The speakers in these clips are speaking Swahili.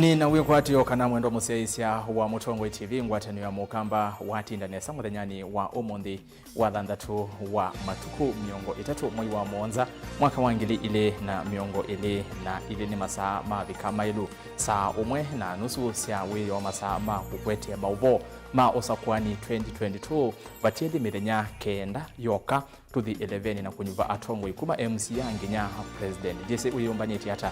Ni na uyo kwati yo kana mwendo museisya wa Mutongwe TV ngwatani ya mukamba watinda nesa muthenyani wa umundi wa thanthatu wa matuku miongo itatu mwei wa Mwanza mwaka wa 2022 ni masaa mavika mailu saa umwe na nusu cia wili wa masaa ma kukwete Mauvoo ma usakwani 2022 vatiedi mithenya kenda yoka to the 11 na kunyuva atongo ikuma MC yanginya president jese uyombaniti hata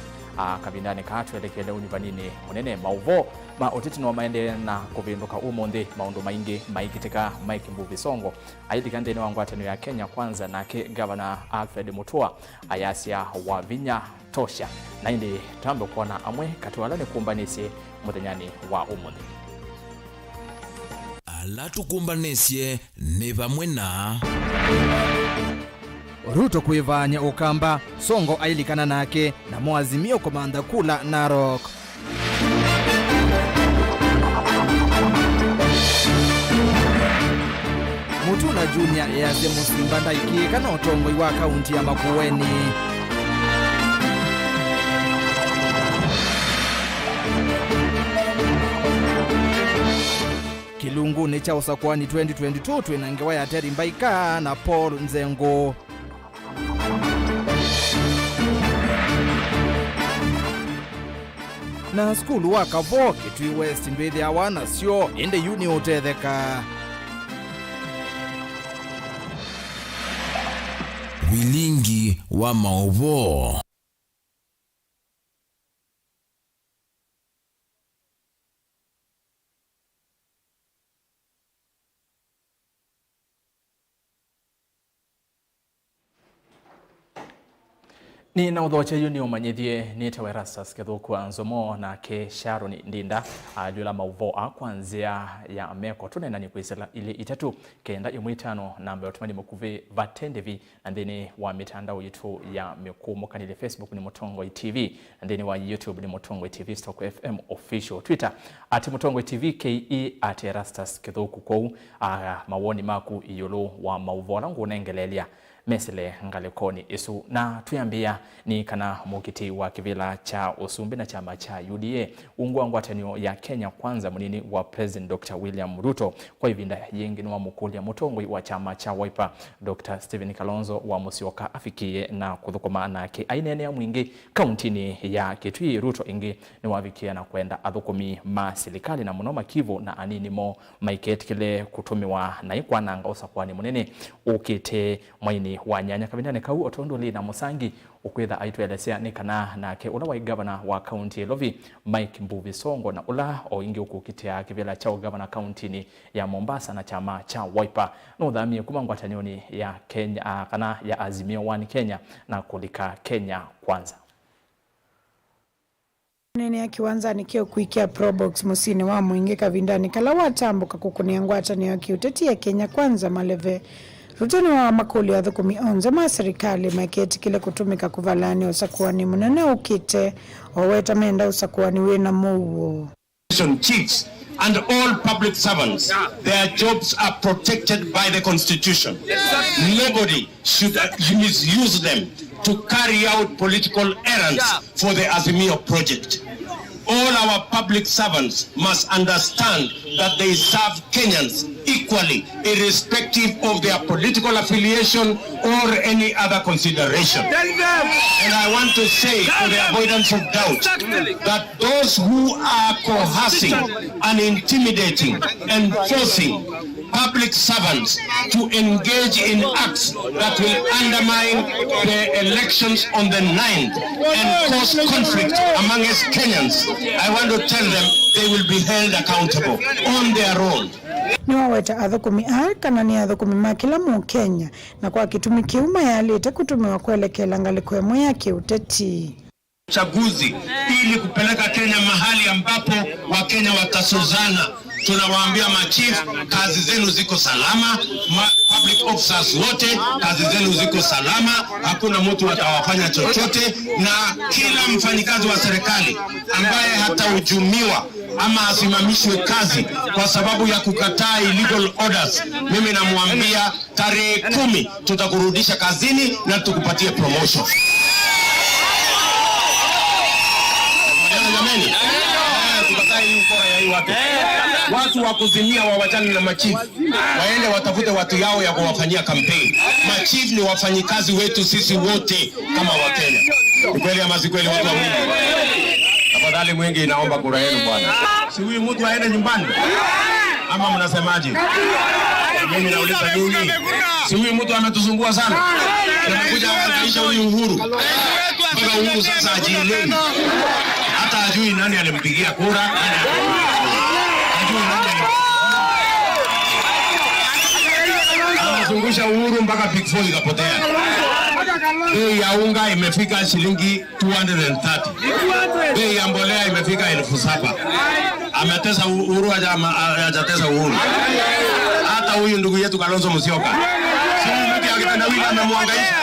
kabindani katwelekele unyuvanini munene Mauvoo ma otiti no maende na kuvinduka umonde maundu maingi maikitika Mike Mbuvisongo ayilikandeni wangu atenu ya Kenya kwanza na ke governor Alfred Mutua ayasia wa vinya tosha na indi tambo kuona amwe katuwalane kumbanisye muthenyani wa umonde alatukumbanisye ni vamwe na Ruto kuivanya ukamba Songo ailikana nake na Mwazimio komanda kula Narok. Mutuna Junior yaze Musimba ndaikika na utongoi wa kaunti ya Makueni. Kilungu ni cha usakwani 2022 tuinangewa ya Teri Mbaika na Paul Nzengo. Na skulu wa Kavoke tui West ndwethi awana sio inde uni utetheka. Vilingi wa Mauvoo. Ni na udhocha yuni umanyithie ni tawa ERASTUS kethuku NZOMO na ke Sharon Ndinda ajula Mauvoo kwanzia ya meko tunena ni kwisela ile itatu kenda imwitano namba yotumani mukuve vatendevi andeni wa mitandao yitu ya mekumo kanile Facebook ni Mutongwe TV andeni wa YouTube ni Mutongwe TV Stock FM official Twitter ati Mutongwe TV KE ati ERASTUS kethuku kou mawoni maku iyolo wa Mauvoo langu unengelelia mesele ngalekoni isu na tuyambia ni kana mukiti wa kivila cha Usumbi na chama cha UDA ungwa ngwatanio ya Kenya kwanza munini wa President Dr. William Ruto kwa ivinda yengi ni wa mukulia Mutongwe wa chama cha Wiper Dr. Stephen Kalonzo wa Musyoka afikie na kuthukuma nake ainene ya mwingi kauntini ya Kitui. Ruto ingi ni wavikia na kwenda athukumi ma serikali na munoma Kivu na anini mo maiketikile kutumiwa na ikwananga usakwani munene ukite mwaini wa nyanya kabindane kau otondoli na musangi ukwitha aitwelesea ni kana nake ula wa governor wa county Lovi Mike Mbuvisongo na ula o ingi ukukitia kivila cha governor county ya Mombasa na chama cha Wiper no dhamie kumangwatanioni ya Kenya kana ya Azimio One Kenya na kulika Kenya kwanza nene ya kiwanza nikio kuikia probox musini wa mwingi kavindani kala watambuka kukunia ngwatani ya kiuteti ya Kenya kwanza maleve Ruto ni wa makuli ya thukumi onze ma serikali maiketi kile kutumika kuvalani usakuwani munene ukite oweta menda usakuwani wina Mauvoo. Chiefs and all public servants, their jobs are protected by the Constitution. Nobody should misuse them to carry out political errands for the Azimio project. All our public servants must understand that they serve Kenyans equally, irrespective of their political affiliation or any other consideration. And I want to say, for the avoidance of doubt, that those who are coercing and intimidating and forcing public servants to engage in acts that will undermine the elections on the 9th and cause conflict among us Kenyans, I want to tell them they will be held accountable on their own. Ni waweta athukumi kana ni athukumi makila mu Kenya na kwa kitumi kiuma yalite kutumiwa kuelekela ngaliko emwe ya kiuteti. Chaguzi ili kupeleka Kenya mahali ambapo Wakenya watasozana. Tunawaambia machief, kazi zenu ziko salama, public officers wote kazi zenu ziko salama, hakuna mtu atawafanya chochote, na kila mfanyikazi wa serikali ambaye hatahujumiwa ama asimamishwe kazi kwa sababu ya kukataa illegal orders, mimi namwambia tarehe 10 tutakurudisha kazini na tukupatie promotion. Jamani, watu. Watu wa kuzimia wawachane na machifu. Waende watafute watu yao ya kuwafanyia kampeni. Machifu ni wafanyikazi wetu sisi wote kama Wakenya. Ni kweli ama si kweli watu wa Mwingi? Tafadhali Mwingi inaomba kura yenu bwana. Si huyu mtu aende nyumbani? Ama mnasemaje? Mimi nauliza nyinyi. Si huyu mtu ametusumbua sana? Tunakuja kuangaisha huyu Uhuru. Mpaka Uhuru sasa ajielewi. Hata ajui nani alimpigia kura. Ajui nani. Anazungusha Uhuru mpaka Big Four ikapotea. Bei ya unga imefika shilingi 230. Bei ya mbolea imefika 7,000. Ametesa Uhuru hajatesa Uhuru. Hata huyu ndugu yetu Kalonzo Musyoka. Si mtu akipenda wili amemwangaisha.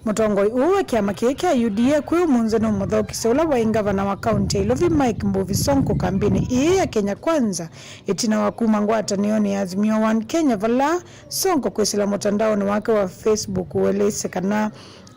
Mutongoi uwe kiama kia UDA kwi umunzano muthokise ula wa ingavana wa kaunti ya Ilovi Mike Mbuvi Sonko kambini ii ya Kenya Kwanza itina wakuma ngwatanioni ya Azimio One Kenya vala Sonko kwisila mutandaoni wake wa Facebook uelesekana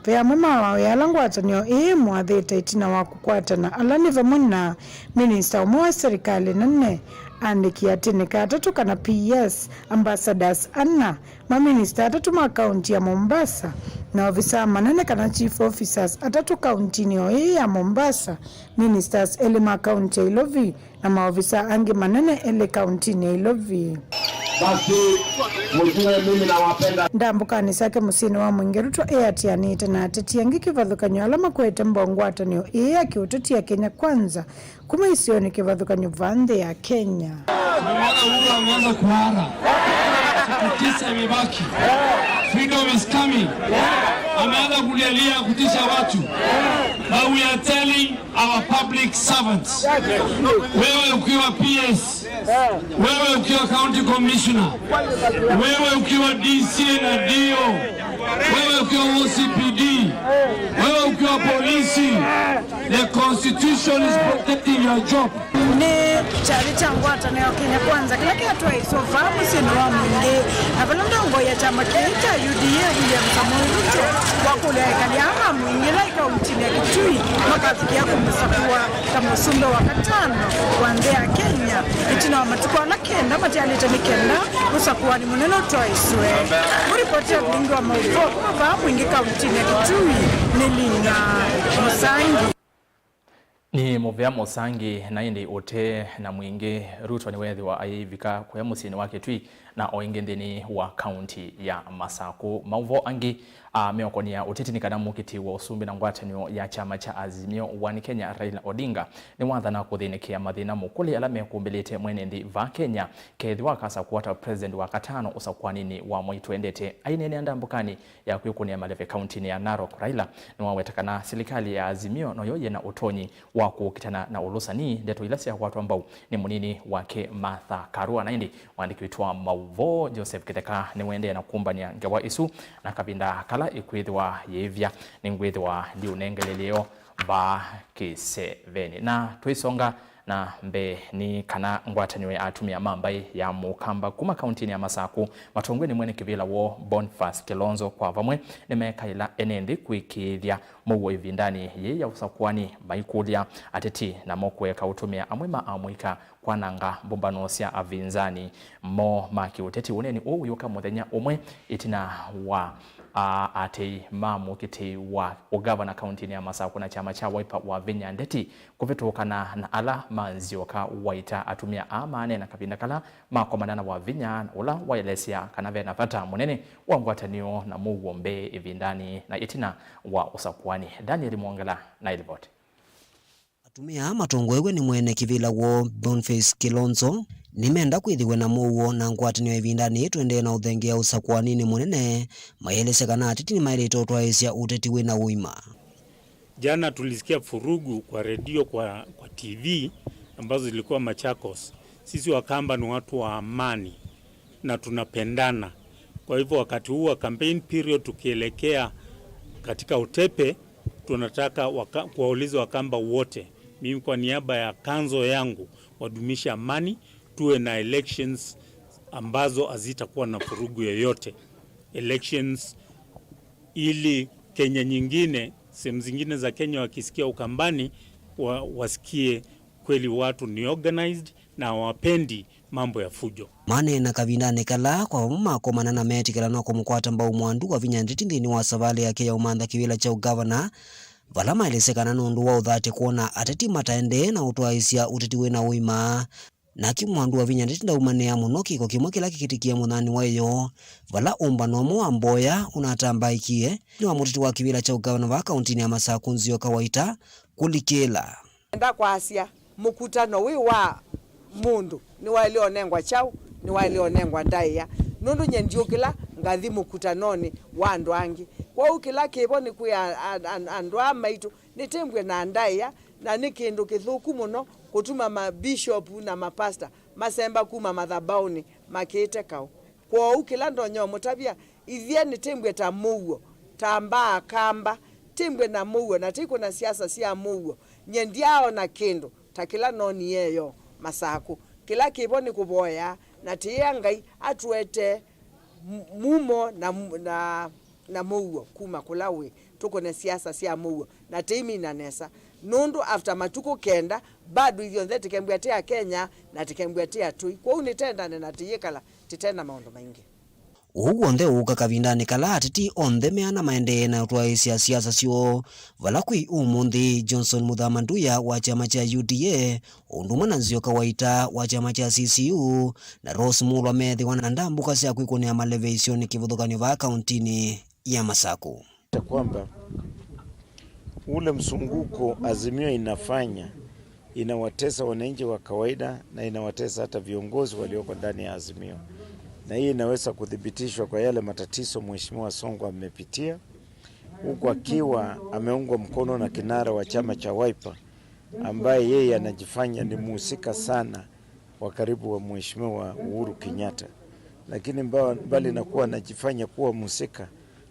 vya mwema wa yala ngwatanio ii mwathita itina wakukwatana alani vamuna minista umu wa serikali nane andiki atinika atatu kana PS ambassadors anna maminista atatu ma kaunti ya Mombasa na ofisa manane kana chief officers atatu kaunti niyo ya Mombasa, ministers elima kaunti ya Ilovi na maofisa angi manane ele kaunti ya Ilovi. Basi mjue mimi nawapenda. Ndambukani sake musini wa mwingerutwa Airtianite na atetiangi kivadhukanyo alama kwete mbongwatanio iya kiututi ya Kenya Kwanza kuma isioni kivadhukanyo vande ya Kenya. Mwana Uhuru ameanza kuhara. Siku 9 imebaki. Freedom is coming. Ameanza kulialia kutisha watu. But we are telling our public servants, wewe ukiwa PS, wewe ukiwa county commissioner, wewe ukiwa DC na DO, wewe ukiwa OCPD, wewe ukiwa polisi, the constitution is protecting your job. Ni chari changwata na Kenya Kwanza kila kiatu isofahamu sino wa mwingi na vile ndongo ya chama cha UDA William Samoei Ruto wakule kaliama mwingi laika umtini ya Kitui makazi yako msafua kama usumbe wa katano kuanzia Kenya itina wa matuko na kenda matali tanikenda usakuwa ni muneno toiswe muripotia Vilingi wa Mauvoo kwa mwingi kaunti ya Kitui Nilina Musangi. Ni Muvea Musangi na indi ote na mwingi Ruto ni wethi wa aivika kwa musini wake tui na oingi ndini wa kaunti ya Masako. Mauvoo angi meokonia uteti ni kadamu kiti wa usumbi na ngwatanio ya chama cha Azimio One Kenya Raila Odinga ni wathana kuthinikia mathina mukuli ala mekumbelete mwenendi va Kenya kethi wakasa kuwata president wa katano usakwanini wa mwitu endete ainene ndambukani ya kuyukunia maleve kaunti ya Narok. Raila ni wawetakana serikali ya Azimio no yoye na utonyi wa kukitana na ulusani ndeto ilasi ya watu ambao ni munini wake Martha Karua na indi wandiki witwa Mauvoo Joseph Kiteka ni wende na kumbania ngewa isu na kabinda kala ikwithwa yevya ni ngwithwa ndiunengeleleo ba kiseveni na tuisonga na mbe ni kana ngwatanyo atumia mambai ya mukamba kuma kaunti ya Masako matongweni mwene kivila wo Boniface Kilonzo kwa vamwe nimekaila enendi kuikithia muwo ivindani ye ya usakwani maikulia ateti na mokweka utumia amwema amwika kwananga mbumbano cia avinzani mo maki uteti uneni uyuka muthenya umwe itina wa ate mamu kiti wa ugavana kaunti ya Masako na chama cha Wiper wa Vinya ndeti kuvitokana na ala manzioka waita atumia amane na kabinda kala makomandana wa Vinya ula waelesia kanave na pata munene wa ngwatanio na muwombe ivindani na itina wa usakwani. Daniel Mwangala na ilipoti. Atumia matongwewe ni mwene kivila wo Boniface Kilonzo nimenda kwithiwe na muwo na ngwatanio ivindani twende na uthengi ya usakwani ni munene maelesekana atiti ni mairito twaisya uteti wina uima. Jana tulisikia furugu kwa redio kwa TV ambazo zilikuwa Machakos. Sisi Wakamba ni watu wa amani na tunapendana. Kwa hivyo wakati huu wa campaign period tukielekea katika utepe tunataka kuwauliza Wakamba wote. Mimi kwa niaba ya kanzo yangu wadumisha amani, tuwe na elections ambazo hazitakuwa na furugu yoyote. Elections ili Kenya nyingine, sehemu zingine za Kenya wakisikia Ukambani wasikie kweli watu ni organized na wapendi mambo ya fujo. Mane na kavindane kala kwa makomana na metikala no kumukwata mbau mwandu wa vinyanditi ndini wa savali yake ya umanda kiwila cha ugavana vala maelesekana nundu wa uthate kuona ateti mataende na utwaisia uteti wina uima na kimwandu wa vinyanditi ndaumanea muno kiko kimwe kila kikitikia muthani wayo vala umbanomo wa mboya unatambaikie ni wa muteti wa kiwila cha ugavana wa kauntini ya Masaku Nzio Kawaita kulikela enda kwa asia mukutano wi wa mundu ni walionengwa chau ni walionengwa ndaiya nundu nyendiukila ngathi mukutanoni wa andu angi kwa ukila kibo ni kuya andu amaitu nitembwe na ndaiya na ni kindu kithuku muno kutuma mabishop na mapasta masemba kuma madhabauni makite kau kwa ukila ndonyo mutabia ithie nitembwe ta Mauvoo tamba kamba timbwe na Mauvoo na tiko na siasa sia Mauvoo nyendiao na kindu takila noni yeyo Masaku kila kibo ni kuboya na tiyangai atwete mumo na Mauvoo kuma kulawe tuko na siasa sia Mauvoo na timi na nesa nundu after matuko kenda bado hivyo nzete kembwetea Kenya na tikembwetea tui kwa unitenda na tiyekala titenda maondo maingi ugu onde uka kavindani kala atiti onde meana maende na utwaisia siasa sio vala kui umundi Johnson Muthamanduya wa chama cha UDA unduma na Nzio Kawaita wa chama cha CCU na Rose Mulwa methi wana ndambuka sia kuikonea malevation kivuthukanio va kauntini ya Masaku kwamba ule msunguko Azimio inafanya inawatesa wananchi wa kawaida na inawatesa hata viongozi walioko ndani ya Azimio. Na hii inaweza kuthibitishwa kwa yale matatizo Mheshimiwa Sonko amepitia huku akiwa ameungwa mkono na kinara wa chama cha Wiper ambaye yeye anajifanya ni muhusika sana wa karibu wa Mheshimiwa Uhuru Kenyatta, lakini mbali na kuwa anajifanya kuwa muhusika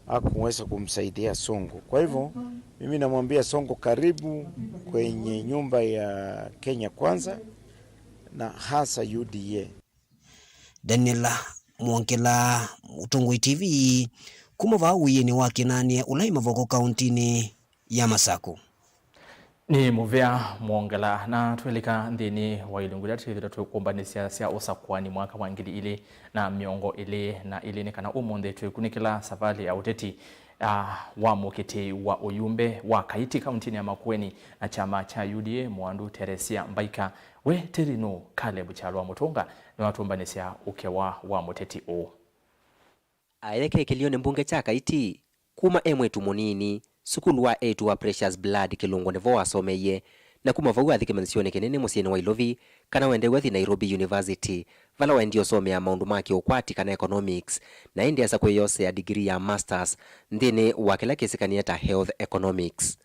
hakuweza kumsaidia Sonko. Kwa hivyo mimi namwambia Sonko karibu kwenye nyumba ya Kenya Kwanza na hasa UDA. Daniela Mwankela Mutongoi TV kumava uyeni wake nani ulaima voko kauntini ya Masaku ni muvea mwongela na tueleka ndini wa ilungulia tuwira tukumbanisia sia usakwani mwaka wa ngili ile na miongo ile na ile ni kana umonde tukunikila savali ya uteti wa mukete wa uyumbe wa Kaiti kauntini ya Makueni na chama cha UDA mwandu Teresia Mbaika we terino kale buchalwa mutonga ni watu mbanisia ukewa wa muteti o aeleke kilione mbunge cha Kaiti kuma emwetu munini sukulu wa etu wa Precious Blood kilungo nevo asomeye na kuma vau athikimanisione kenene musieni wa Ilovi kana wende wethi Nairobi University vala wendi osomea maundu make ukwati kana economics na indi asa kweyose ya degree ya masters ndini wa kila kisikania ta health economics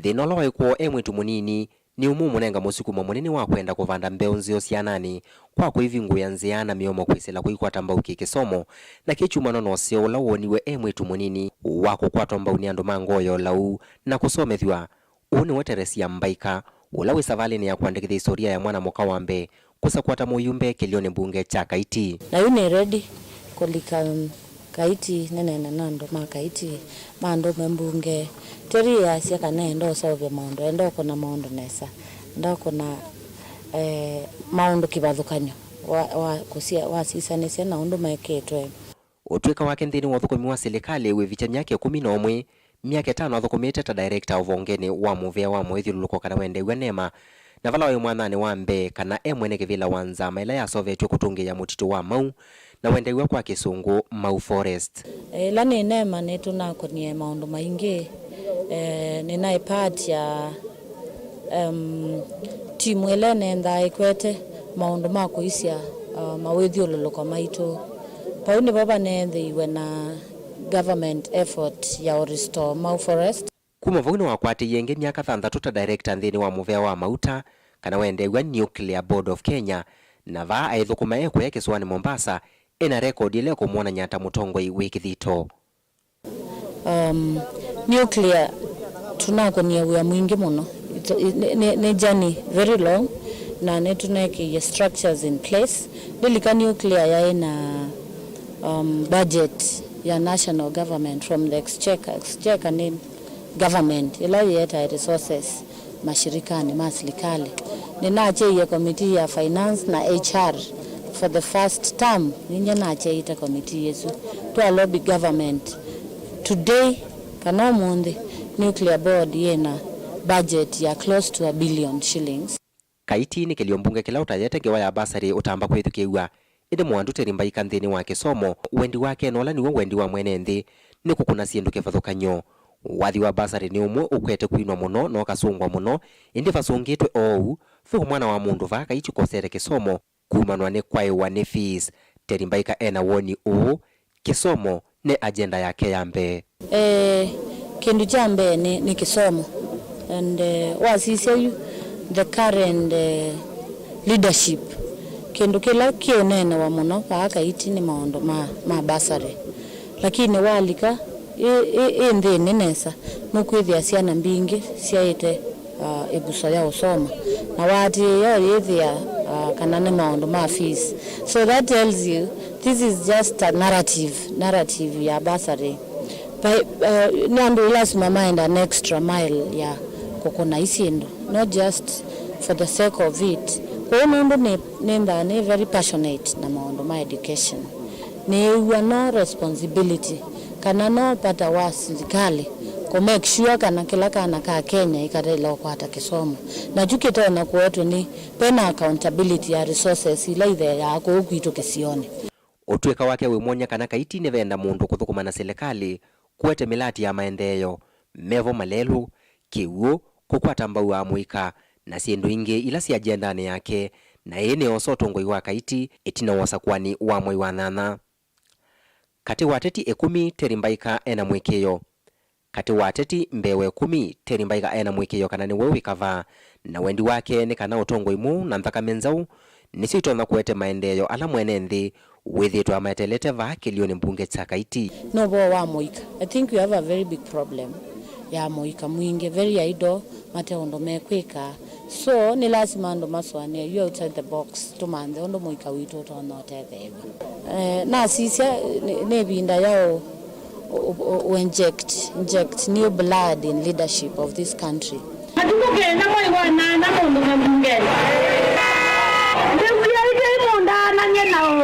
thino loe kwa emwetu munini ni umumu nenga musukuma munini wa kwenda kuvanda mbeo nzio sianani kwa kuivingu ya nziana miomo kwisela kuikwata mbau kikisomo na kichuma nono sio lawoniwe emwetu munini wa kukwata mbau ni andu mangoyo lau na kusomethwa uni wa Teresia Mbaika ulawe savali ni ya kuandikithia historia ya mwana muka wambe kusa kwata muyumbe kilione mbunge cha Kaiti na yune ready kulika Kaiti nene nando ma Kaiti mando mbunge teria sia kana ndo solve maondo ndo kona maondo nesa ndo kona maondo kibadhukanyo wa kusia wasisanisia na ndo maeketwe utweka wake ndini wa thukumi wa serikali we vicha myake 11 miaka 5 athukumite ta director of ongeni wa muvea wa mwethi luluko kana wende wenema na vala wa mwanane wa mbe kana emwene kivila wanza maila ya Soviet kutungi ya mutitu wa Mau na wende kwa kisungu Mau Forest lani nema netu nako ni maondo maingi nina part ya timu ile nenda ikwete maondo mako isia mawethi luluko maito pauni baba nende iwe na government effort ya restore Mau Forest kuma vugino wakwati yenge miaka 6 ta director ndini wa muvea wa Mauta kana wende wa Nuclear Board of Kenya na va aithukuma eko yake swani Mombasa ina record ile kumwona nyata mutongoi wiki thito nuclear tunako ni ya mwingi muno ne journey very long na netuneke ya structures in place lilika nuclear ya ina budget ya national government from the exchequer ni government ila yeta resources mashirikani maserikali ninache committee ya finance na HR for the first term. Ninja nache ita committee yesu to lobby government today kana mundi nuclear board yena budget ya close to $1 billion. Kaiti ni kilio mbunge kila utayete ngewa ya basari utamba kwithukiwa inde mwandu terimbaika nthini wa kisomo wendi wake nola niwo wendi wa mwene nthi ni kukuna siendu kivathukanyo wathi wa basari ni umwe ukwete kwinwa muno no kasungwa muno indi vasungitwe ou fu mwana wa mundu va Kaiti kosere kisomo kumanwa ni kwaiwa ni fees terimbaika ena woni u kisomo ne agenda yake ya mbe kindu cha mbe ni kisomo and wasise the current leadership kindu kila kionene wa muno pa Kaiti ni maondo ma basari lakini walika nthini nesa nukwithia ciana mbingi ciaite ebuso ya usoma na wati yo yithia kana ni maondo ma fees. So that tells you this is just a narrative ya basari nandu lazima mind an extra mile ya kukuna isindo, not just for the sake of it. Kwa mundu ni very passionate na maondo ma education ni no responsibility kana no pata wa serikali ko make sure kana kila kana ka Kenya ikadela kwa hata kisomo na jukita na kwetu ni pena accountability ya resources ila ithe ya ko kwito kisione otweka wake we monya kana Kaiti ne venda mundu kuthukuma na serikali kwete milati ya maendeleo mevo malelu kiuo kukwata mbau wa muika na siendo inge ila si agenda ne yake na yene osotongoi wa Kaiti itina wasakwani wa mwai wa nana kati wateti 10 terimbaika ena mwikeyo kati wateti mbewe 10 terimbaika ena mwikeyo kana ni wewe kava na wendi wake ni kana utongo imu na nthaka menzau nisito na kuete maendeleo ala mwene nthi withitwa amaetelete va kilioni mbunge cha Kaiti no bo wa muika. I think we have a very big problem ya muika mwingi very idle mate ondo mekwika so ni lazima ndo maswane you outside the box tumande ondo muika witu to not ebe na sisi ne binda yao inject new blood in leadership of this country. Atuke na moi wana na mundu mbunge ndio ile monda na nyenao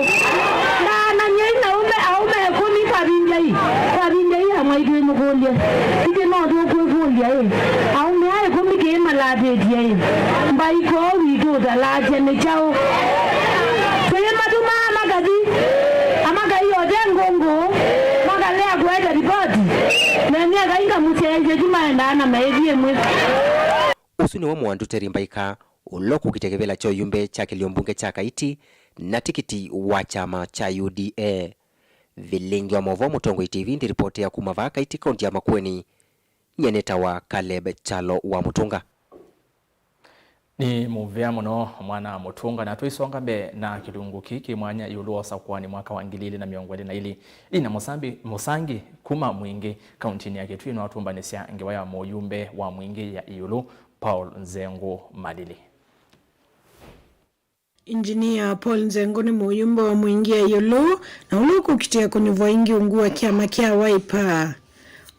na nyenao me au me kumi kabinjai amaidu mugolia ide no do kugolia au me ai kumi ke malade die mbai ko wido da laje ne chao sema tu mama gadi amagai odengongo magalea kwenda ripoti na nia gainga mucheje jumaenda na maedie mwe usuni wa mwandu terimbaika uloku kitekevela cho yumbe cha kiliombunge cha Kaiti na tikiti wa chama cha UDA. Vilingi wa Mauvoo Mutongo TV ndi ripoti ya kumava Kaiti kaunti ya Makueni nyeneta wa Caleb Chalo wa Mutunga. Ni muvea muno mwana Mutunga na tuisonga mbe na kilungu kiki mwanya yuluo sakwani mwaka wa 2020 ina musangi kuma mwingi kauntini ya Kitui na watumbanisya ngewaya moyumbe wa mwingi ya yulu Paul Nzengo Madili. Engineer Paul Nzengo ni moyumbe wa mwingi ya yulu na uluku kitia kunivwa ingi ungua kiama kia waipa.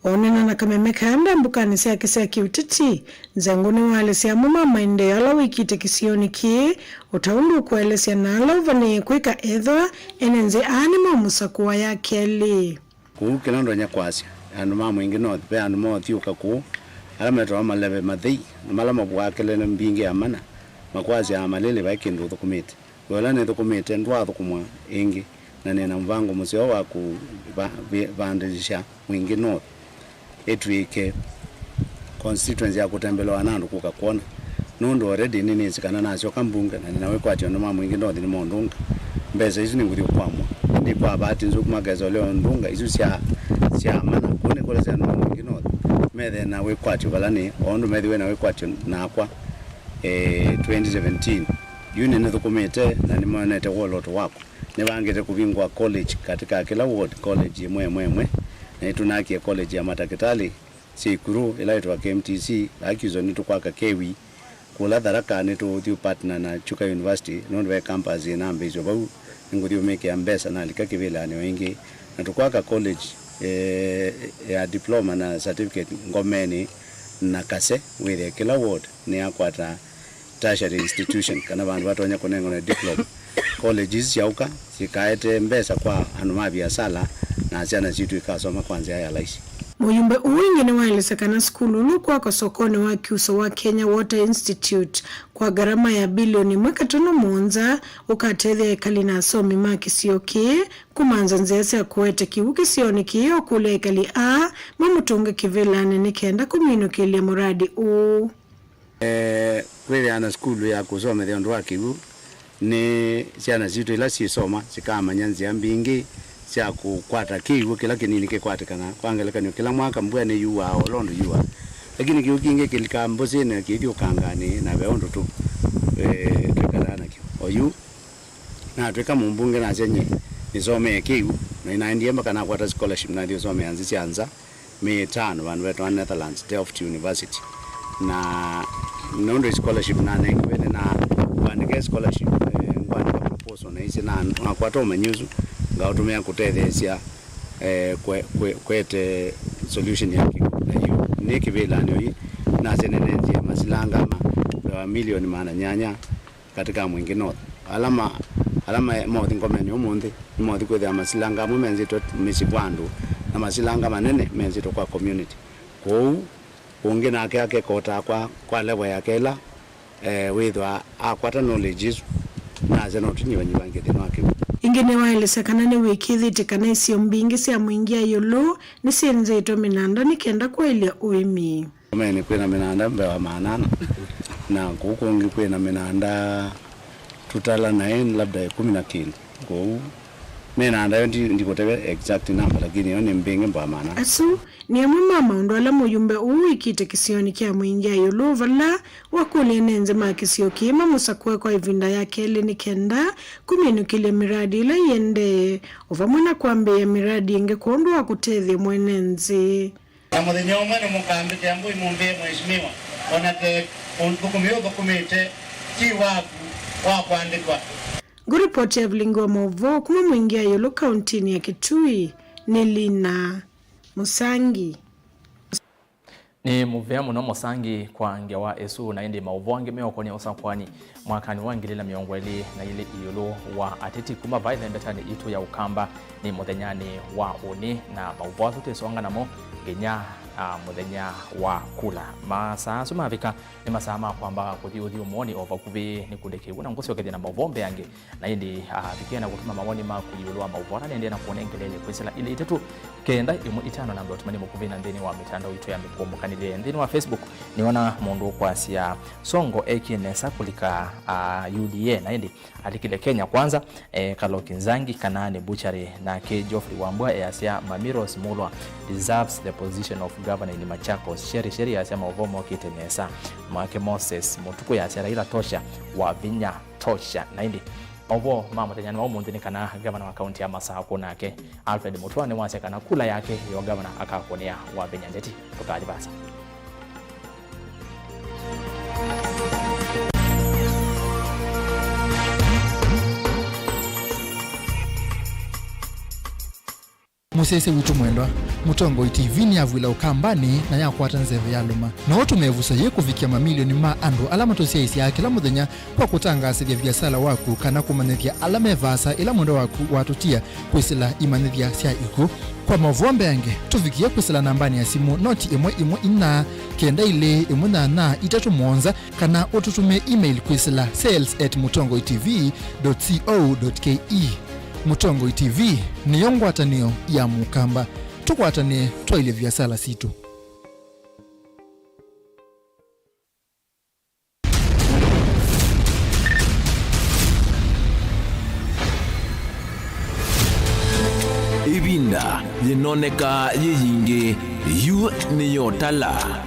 Onena na kamemeka anda mbukani siya kisa kiutiti. Nzengo ni wale siya muma maende ala wikite kisioni kie. Utaundu kuwele siya nala uvane kuika edhwa enenze anima musakuwa ya keli. Kuu kinando nya kwasi. Anu mamu ingi no thipe anu mo thiuka kuu. Ala meto amalebe mathei. Namala mabuakele na mbingi ya mana. Makwasi ya amalele vaikindu thukumite. Wala ne thukumite ndwa thukumwa ingi. Na nena mvango musio wa kuvandisha mwingi no. Etwike constituency ya kutembelewa nandu kukakuona nundu already nini sikana nasyo kambunga na ninawe kwatyo no mamu ingi ndothi ni mondunga mbeza izu ninguthi kwamwa ndi kwa bahati nzuku magazo leo ndunga izu cia mana kune kola cia no mamu ingi ndothi methe na we kwatyo balani ondu methi we na we kwatyo nakwa 2017 yuni ne thukumite na nimonete woloto wako ne bangete kubingwa college katika kila ward college mwe na tunakie college ya Matakitali Sikuru ilaitwa KMTC akizo nitu kwaka Kewi kula dharaka nitu thiu partner na Chuka University nondwe campus ina mbezo bau ngudio meke ambesa na likakivela ni wengi na tukwaka college ya diploma na certificate ngomeni na kase with kila ward ni akwata tertiary institution kana bandu batonya kunengo na diploma colleges yauka sikaete mbesa kwa anuma biasala na asiana zitu ikasoma kwanza ya laisi. Muyumbe uwingine waelesekana skulu lukwa kwa sokoni wa kiuso wa Kenya Water Institute kwa gharama ya bilioni 1.7 ukatethia ekali na asomi makisiyoki kumanza nzese ya kuwete kiwuki sioni kiyo kule ekali a mamutunga kivilane nikenda kuminukilia muradi u. Kwele ana skulu ya kusoma thiondu wa kiwu ni siana zitu ila sisoma sikama nyanzi ya mbingi sia kukwata kiwu kila kinini kikwatikana kwangelekana kila mwaka mbwa ni yuwa olondo yuwa lakini kiwu kinge kilika mbozi na kithi ukangani na beondo tu tukalana kiwu oyu na tuka mumbunge na zenye nisome kiwu na inaendie mpaka na kwata scholarship na ndio some anzi sianza mitano vanhu vetu Netherlands Delft University na nondo scholarship na nengwene na bandike scholarship ngwani ka proposal na isi na kwata umenyuzu ngautumia kutethesia kwete solution yake na hiyo ni kivela nyo na zenenenje masilanga ma milioni maana nyanya katika mwingi north alama mothi ngomeni umundi mothi kwetha masilanga mumenzito misikwandu na masilanga manene menzito kwa community kou ungi nake ake kota kwa level yake la withwa akwata knowledge na zenotunyiwa nyibange denwake ingine waelesekana ni wiki thitikana isio mbingi sia mwingia yolo ni sienzeto minanda nikenda kwelea uimi mene kwena minanda mbewa maanana na kukungi kwena minanda tutala 9 labda 10 kwa minanda yondi ndikotewe exact number lakini yoni mbingi mbewa maanana asu ni mama undola muyumbe uikite kisioni kia mwingia yolo vala wakuli nenze makisio kima musakwe kwa ivinda yake ili nikenda kuminukile miradi ila yende uvamuna kwambe ya miradi inge kuondu wa kutethi mwenenzi na mwenye umani mukambite ambu imumbe mweshimiwa onake kumite ki wakuandikwa Guripoti ya Vilingi wa Mauvoo kuma mwingia yolo kauntini ya Kitui ni Lina Musangi. Ni muvea muno Musangi kwa nge wa esu na indi Mauvoo nge meo kwenye osa kwani mwakani wangi lila miongweli na ile iyolo wa ateti kuma vaile mbetani itu ya ukamba ni muthenyani wa uni na Mauvoo tute songa na mo genya muthenya wa kula masaa sumavika ni masaa kwamba kuthi umoni ova kuvi ni kundeke una ngosi wakati na Mauvoo yange na indi bikia na kutuma mawoni makuyulwa Mauvoo na ndiye na kuonengelele kwesela ile itatu kenda imu itano na mbao tumani mukuvi na ndeni wa mitandao itu ya mikumbukanile ndeni wa Facebook niona mundu kwa siya songo nesa kulika UDA na indi alikile Kenya kwanza Kaloki Nzangi Kanani Buchari na ke Geoffrey Wambua asia Mamiros Mulwa deserves the position of governor in Machakos sheri ya Mauvoo mokite nesa mwake Moses mutuku ya asia Raila Tosha wa Vinya Tosha na indi Mauvoo mama tenyani wa umuntini kana gavana wa kaunti ya Masaka kunake Alfred Mutua ni wase kana kula yake ya gavana akakonea wa Vinya Ndeti tukali basa Musese witu mwendwa Mutongo TV ni avwila ukambani na ya kwata nzeve ya luma na watu mevusa ye kufikia mamilioni ma andu alama tosia isi ya kila muthenya kwa kutangasa vya vyasala waku kana kumanethia alama evasa ila mwendo waku watutia kwisila imanethia sia iku kwa Mauvoo yange tufikia kwisila nambani ya simu noti imwe ina kenda ile imwe na itatu mwonza kana ututume email kwisila sales@mutongotv.co.ke Mutongo TV ni yongwatanio ya mukamba tukwatane twaile vyasala situ ibinda linoneka yiyingi yu niyotala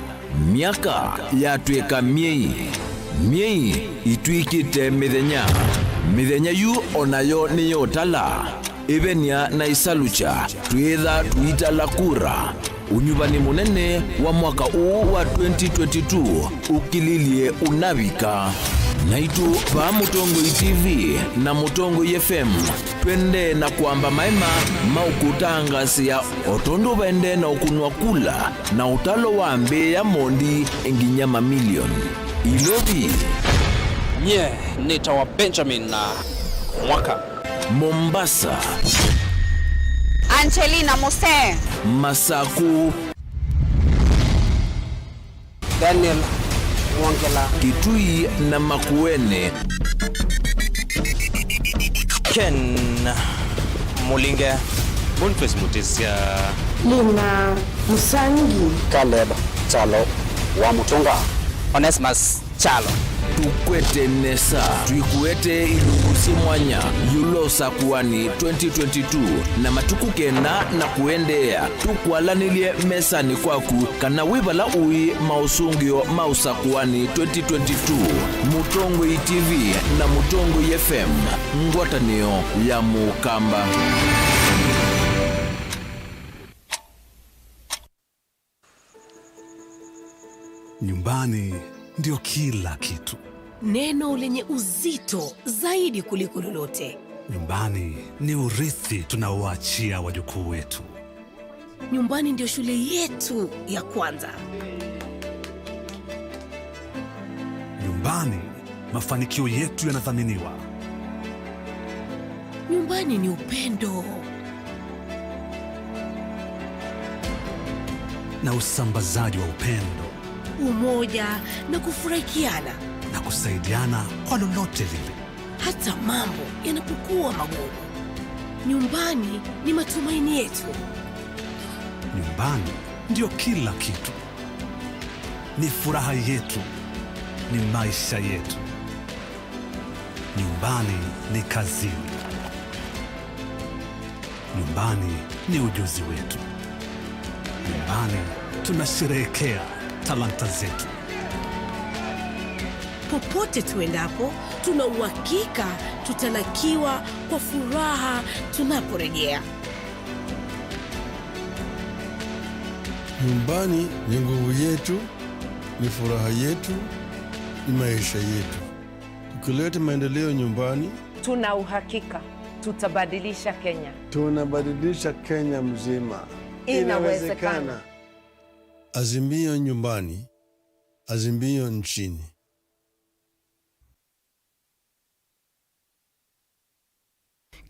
miaka yatweka miei itwikite mithenya yu onayo niyotala ibenia na isalucha twitha tuitala kura unyuvani munene wa mwaka uu wa 2022 ukililie unavika naitu va Mutongo TV na Mutongo FM twende na kuamba maima maukutangasia otondo vende na ukunwa kula na utalo wa mbe ya mondi enginyama milioni ilovi Nye nitawa Benjamin na Mwaka. Mombasa, Angelina Mose. Masaku, Daniel Mwangela. Kitui na Makuene, Ken Mulinge. Boniface Mutisia. Lina Musangi. Caleb Chalo wa Mutunga. Onesmus Chalo. Tukwete Nesa, tuikuete Ilungusi Mwanya, Yulosa Kuani 2022, na matuku kenda na kuendea, tukwalanilie mesani kwaku, kana wibala ui mausungio mausa Kuani 2022, Mutongwe TV na Mutongwe FM, ngwatanio ya Mukamba. Nyumbani ndio kila kitu. Neno lenye uzito zaidi kuliko lolote. Nyumbani ni urithi tunaoachia wajukuu wetu. Nyumbani ndio shule yetu ya kwanza. Nyumbani mafanikio yetu yanathaminiwa. Nyumbani ni upendo na usambazaji wa upendo, umoja na kufurahikiana na kusaidiana kwa lolote lile, hata mambo yanapokuwa magumu. Nyumbani ni matumaini yetu. Nyumbani ndio kila kitu. Ni furaha yetu, ni maisha yetu. Nyumbani ni kazini. Nyumbani ni ujuzi wetu. Nyumbani tunasherehekea talanta zetu. Popote tuendapo, tuna uhakika tutalakiwa kwa furaha tunaporejea. Nyumbani ni nguvu yetu, ni furaha yetu, ni maisha yetu. Tukileta maendeleo nyumbani, tuna uhakika tutabadilisha Kenya. Tunabadilisha Kenya mzima. Inawezekana. Azimio nyumbani, azimio nchini.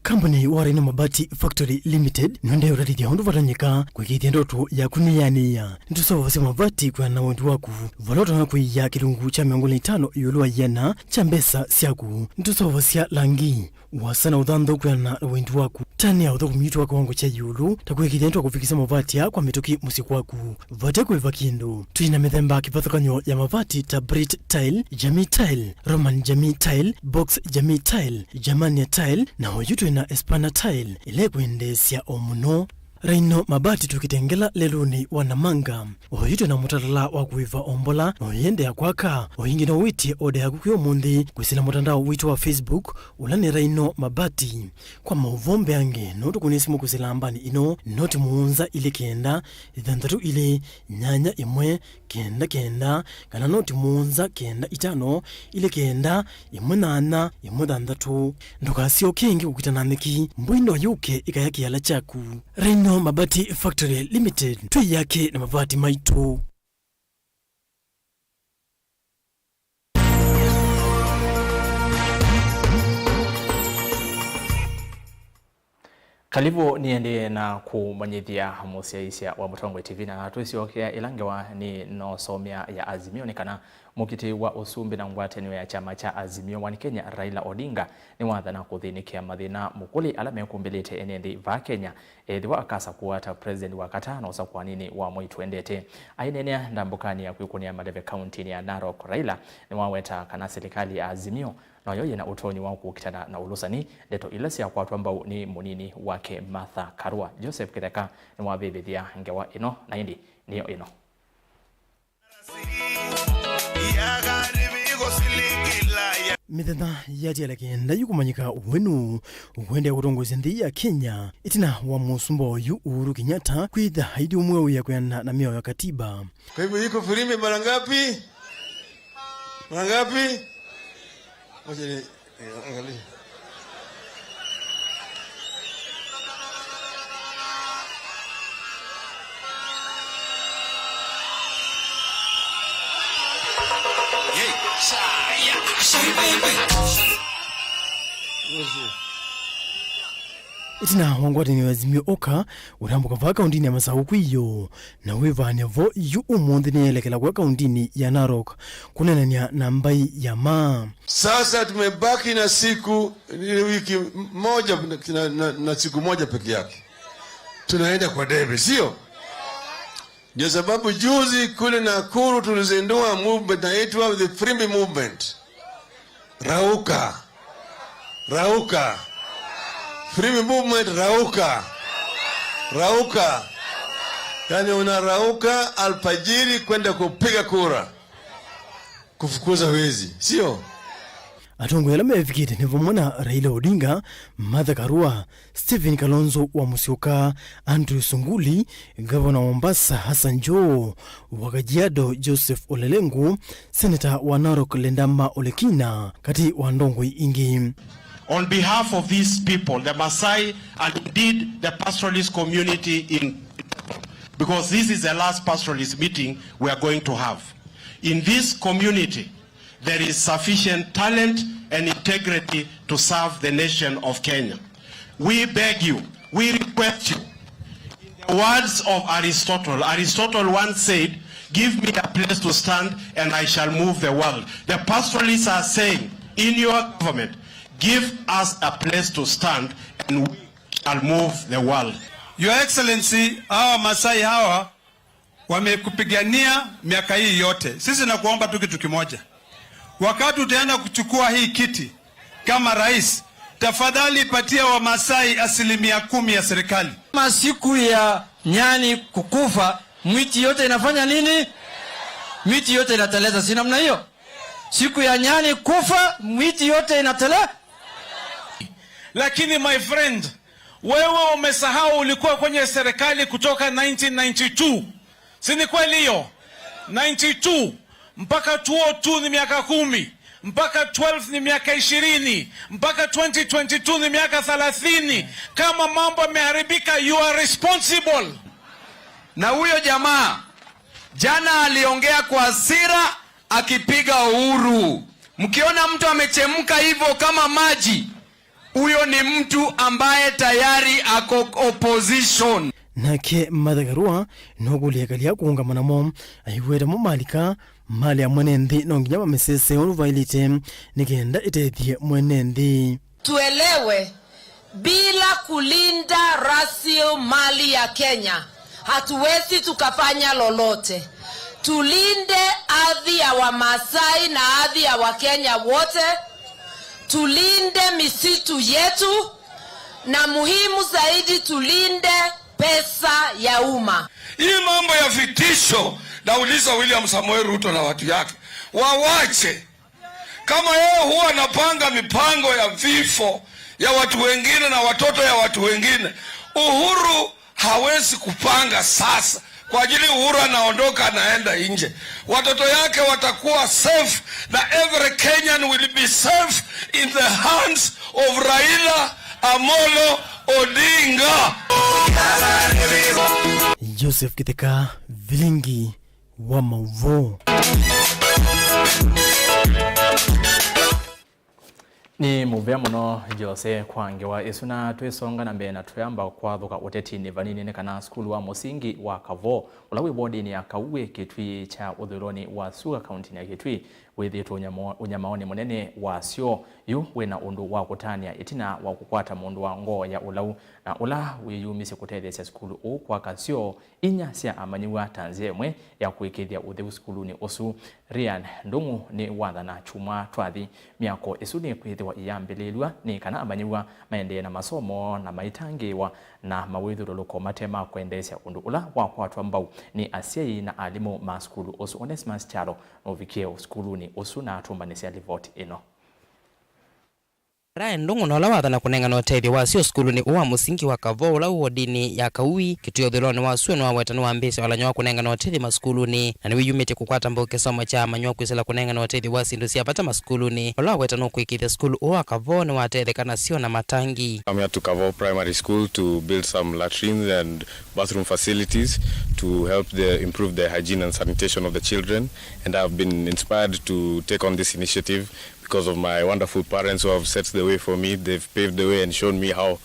Kampuni Warren Mabati Factory Limited nonde urarithia hundu varanyika kwikithia ndoto ya kuniania ntusovose mabati kwa na wendu waku valota na kuiya kilungu cha 50 yulua yana cha mbesa siaku ntusovosya langi wasana uthantho kwa na wendu waku tani ya uthoku mitu wa kiwango cha yulu takwikithia ndoto kufikisa mabati ya kwa mituki musiku waku vate kuiva kindu tuina mithemba kipathukanyo ya mabati ta Brit Tile, Jamii Tile, Roman Jamii Tile, Box Jamii Tile, Germania Tile na hoyutu na Espana Tile ile kuendesya omuno. Raino mabati tukitengela leluni wanamanga oyito na mutalala wa kuiva ombola oyende ya kwaka oyingi na witi oda ya kukuyo mundi kwisila mutandao wito wa Facebook ulani Raino Mabati kwa mauvombe ange notu kunisimu kusila ambani ino noti muunza ile kenda idhandatu ile nyanya imwe kenda kenda kana noti muunza kenda itano ile kenda imwe nana imwe dhandatu ndukasio kengi kukitananiki mbwindo yuke ikayaki yala chaku. Raino Mabati Factory Limited tui yake na mabati maitu. Kalibu niende na kumanyithia musiaisia wa Mutongwe TV na tuisiokea ilangewa ni nosomia ya Azimio nikana mukiti wa usumbi na ngwatanio ya chama cha Azimio wa Kenya Raila Odinga ni wathana kuthinikia mathina mukuli ala mekumbilite enendi va Kenya ethiwa akasa kuwata president wa katano sa kwa nini wa mwitu endete ainenea ndambukani ya kuikunia Maleve County ya Narok. Raila ni waweta kana serikali ya Azimio na yoye na utoni wao kukitana na ulusani deto ilesi ya kwa ambao ni munini wake Martha Karua. Joseph Kitheka ni wabebethia ngewa ino na indi niyo ino. Mithetha yati alakenda yukumanyika wenu uwende kutongozi nthi ya Kenya itina wa musumbo yu Uhuru Kenyatta kwitha haidi umwe ya kuyana na mioyo ya katiba. Kwa hivyo yuko firimbi mara ngapi? Mara ngapi? Moja ni angalia. Say baby itina wangwati ni wazimio oka urambuka va kaundini ya Masaku kwiyo na wivane vo yu umundi ni elekela kwa kaundini ya Narok kunenania na mbai ya maa. Sasa tumebaki na siku wiki moja na siku moja peke yake tunaenda kwa debe, sio? Ndio sababu juzi kule Nakuru tulizindua movement inaitwa the Freedom Movement. Rauka Freedom Movement, rauka. Yani unarauka alfajiri kwenda kupiga kura kufukuza wezi, sio? Atongo yala mefikite nevomona Raila Odinga, Martha Karua, Stephen Kalonzo wa Musyoka, Andrew Sunguli, Governor wa Mombasa Hassan Joho, wa Kajiado Joseph Olelengu, Senator wa Narok Lendama Olekina, kati wa Ndongwe ingi. On behalf of these people, the Maasai and indeed the pastoralist community because this is the last pastoralist meeting we are going to have. In this community, there is sufficient talent and integrity to serve the nation of Kenya. We beg you, we request you. In the words of Aristotle once said, "Give me a place to stand and I shall move the world." The pastoralists are saying, in your government, give us a place to stand and we shall move the world. Your Excellency, hawa Masai hawa wamekupigania miaka hii yote. Sisi nakuomba tu kitu kimoja. Wakati utaenda kuchukua hii kiti kama rais, tafadhali patia wa Masai 10% ya serikali. Kama siku ya nyani kukufa, miti yote inafanya nini? Miti yote inateleza, si namna hiyo? Siku ya nyani kufa, miti yote inateleza. Lakini my friend, wewe umesahau ulikuwa kwenye serikali kutoka 1992. Si ni kweli hiyo? 92 mpaka 2002 ni miaka 10, mpaka 12 ni miaka 20, mpaka 2022 ni miaka 30. Kama mambo yameharibika, you are responsible. Na huyo jamaa jana aliongea kwa hasira akipiga Uhuru. Mkiona mtu amechemka hivyo kama maji, huyo ni mtu ambaye tayari ako opposition. Nake Martha Karua noguliekalia kuungamana mo aiwera mo malika mali ya mwenendi nonginyama mesese onu vailite nikenda itethie mwenendi. Tuelewe, bila kulinda rasilimali ya Kenya hatuwezi tukafanya lolote. Tulinde ardhi ya Wamasai na ardhi ya Wakenya wote. Tulinde misitu yetu, na muhimu zaidi tulinde pesa ya umma. Hii mambo ya vitisho, nauliza William Samoei Ruto na watu yake wawache. Kama yeye huwa anapanga mipango ya vifo ya watu wengine na watoto ya watu wengine, Uhuru hawezi kupanga sasa. Kwa ajili Uhuru anaondoka anaenda nje, watoto yake watakuwa safe na every Kenyan will be safe in the hands of Raila Amolo Odinga. Joseph Kiteka, Vilingi wa Mauvoo. Ni muvea muno Jose kwangewa isuna tuisonga na mbena tuyamba kwa thuka uteti ni vanini ni kana skulu wa musingi wa Kavo ulawi bodi ni akauwe kitwi cha uthuroni wa Suga kaunti ya Kitui withitu unyamaoni munene wasio yu wina undu wa kutania itina wa kukwata mundu wa ngoo ya ulau na ula wiyumisi kutethesya skulu u kwa kasio inya sia amanyiwa tanzemwe ya kuikithia utheu skulu ni usu. Ryan Ndungu ni wathana chuma twathi miako isu ni kwithiwa iyambililwa ni kana amanyiwa maendee na masomo na maitangiwa na mawithuruluko matema kuendesya undu ula wa kwatwa mbau ni asiai na alimu ma skulu usu. Onesimus Charo novikie skulu ni usu na atumbanisya ripoti ino. Ryan Ndungu na wathana kunengana uteithio wa sio skulu ni uwa musingi wa Kavo ula wodini ya Kaui kitio uthuroni wa suwe wa wetanu wa mbisi wala nyowa kunengana uteithio maskulu ni na niwiyumite kukwata mbau kisomo cha manyowa kwisila kunengana uteithio wa sindu siapata maskulu ni ula wetanu kuikithia skulu uwa Kavo ni watethekana sio na matangi. I'm here to Kavo Primary School to build some latrines and bathroom facilities to help improve the hygiene and sanitation of the children, and I've been inspired to take on this initiative because of my wonderful parents who have set the way for me. They've paved the way and shown me how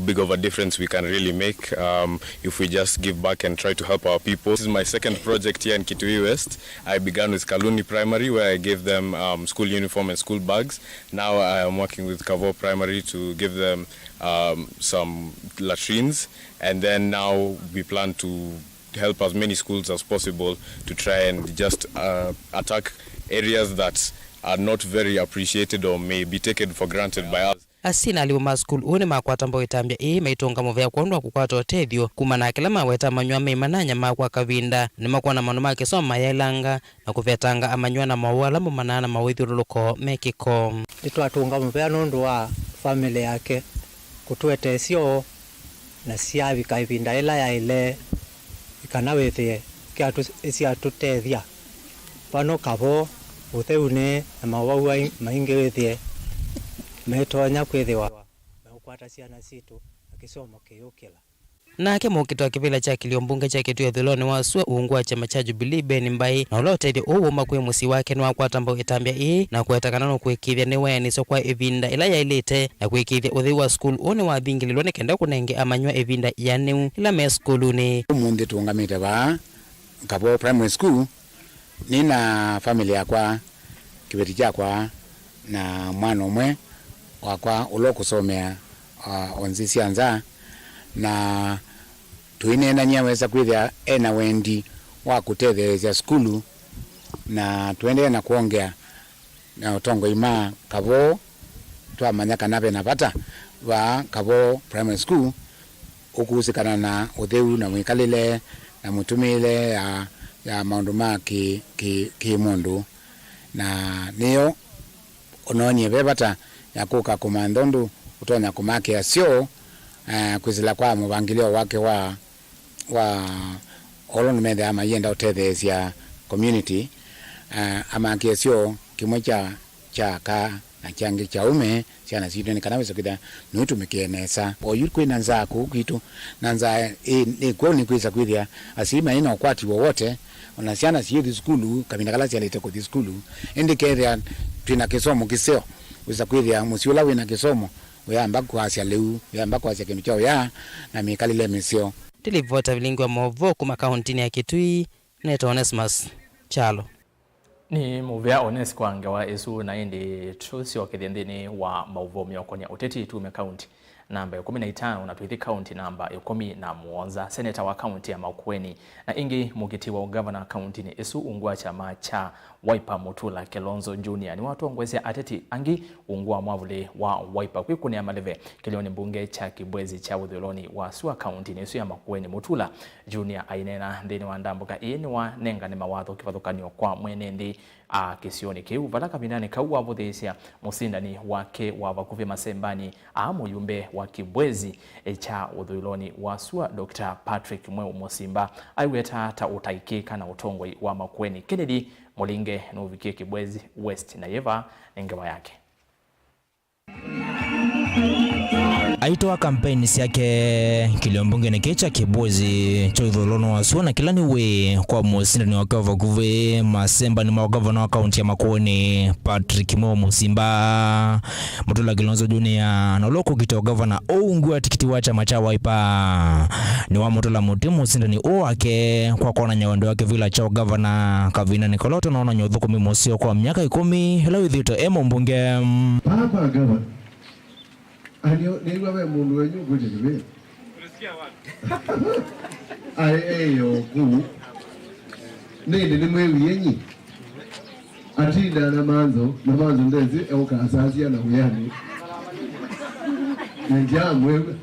big of a difference we can really make if we just give back and try to help our people. This is my second project here in Kitui West. I began with Kaluni Primary, where I gave them school uniform and school bags. Now I am working with Kavo Primary to give them some latrines, and then now we plan to help as many schools as possible to try and just attack areas that are not very appreciated or may be taken for granted by us. Asina aliwo maskul une makwata mbo itambia maitonga movea kuondwa kukwata otethio kumana kila maweta manywa meimananya makwa kavinda ni makwa na manuma kisoma yailanga na kuvetanga amanywa na mawala mumanana mawithuruluko mekiko itwatunga movea nundu wa family yake kutuetesio na siavi kaivinda ila ya ile ikanawethie kiatu isia tutethia pano Kavo utheune na mawau maingi wethie metonya kwithiwa ukwata ciana citu akisomo kiyukila nake mukitwa kivila cha kilio mbunge cha Kitui Thuloni wasua uungwa chama cha Jubilee Ben Mbai na ulotethi uuma kwi musi wake ni wakwata mbo itambia na kwetakana no kwikithia ni weni so kwa evinda ila yailite na kwikithia uthi wa school one wa thingililwa ni kenda kunenge amanywa evinda ya new ila me schooluni umundi tungamite ba Kavo Primary School nina family yakwa kibeti chakwa na mwana umwe wakwa ulokusomea onzisi anza na tuinena nyaweza kwithia ena wendi wa kutethezia skulu na tuendelee na kuongea na utongo ima Kavo twamanya kana bena pata wa Kavo Primary School ukusikana na utheu na mwikalile na mutumile ya maundu ma ki mundu na niyo ononye bebata yakuka kumandondu utonya kumake asio kwizila kwa mubangilio wake wa olonu mende ama yenda utethesia community ama asio kimwe cha ka na changi cha ume ciana citu ni kana wisa nutumikienesa oyu kwina nzaku kitu na nza ni kwoni kwisa kwithia asima ina ukwati wowote ona ciana cithi skulu kabina kala cialite ku skulu indikeria twina kisomo kiseo wisa kwithia musiula wina kisomo uyamba kwasia leu uyamba kwasia kintu chao ya na mikalile misio tilivota Vilingi wa Mauvoo kuma kauntini ya Kitui neto Onesmus Chalo ni muvea Ones kwange wa esu na indi trusi wa kithindini wa Mauvoo miokonia uteti tume kaunti namba 15 na tuithi kaunti namba 17 seneta wa kaunti ya Makueni na ingi mugiti wa governor kaunti ni esu ungwa chama cha Wiper Mutula Kilonzo Junior ni watu ongwezea ateti angi ungwa mwavuli wa Wiper kwikuni ya maleve kilioni mbunge cha Kibwezi cha Udhuloni wa Sua kaunti ni esu ya Makueni Mutula Junior ainena ndini wa ndambuka ni wa nenga ni mawatho kivathukanio kwa mwenendi kisioni kiu valaka binani kauwa vuthesia musindani wake wa vakuvi masembani muyumbe wa Kibwezi cha Udhuloni wa Sua Dr. Patrick Mweu Musimba aiweta ta utaikika na utongoi wa Makueni Kennedy Mulinge nuvikie Kibwezi West na yeva nengewa yake aitoa kampeni yake kiliombunge ni kecha Kibwezi cha Udhuloni wa Sua na kilani we kwa musindani wake wa vakuvi masembani mwa gavana wa kaunti ya Makueni Patrick Mweu Musimba Mutula Kilonzo Junior na loko kito gavana ungwa tikiti wa chama cha Wiper ni wa Mutula Mutimu musindani wake kwa kona nyawando wake vila cha gavana Kavina Nikoloto na ona nyodho 10 mosio kwa miaka 10 leo dhito mbunge hapa gavana niwa we mundu wenyu kuje niwe unasikia wapi yo ku nende ni mwewi yenyi atinda na manzo ndezi euka asasia na uyani nja mwewe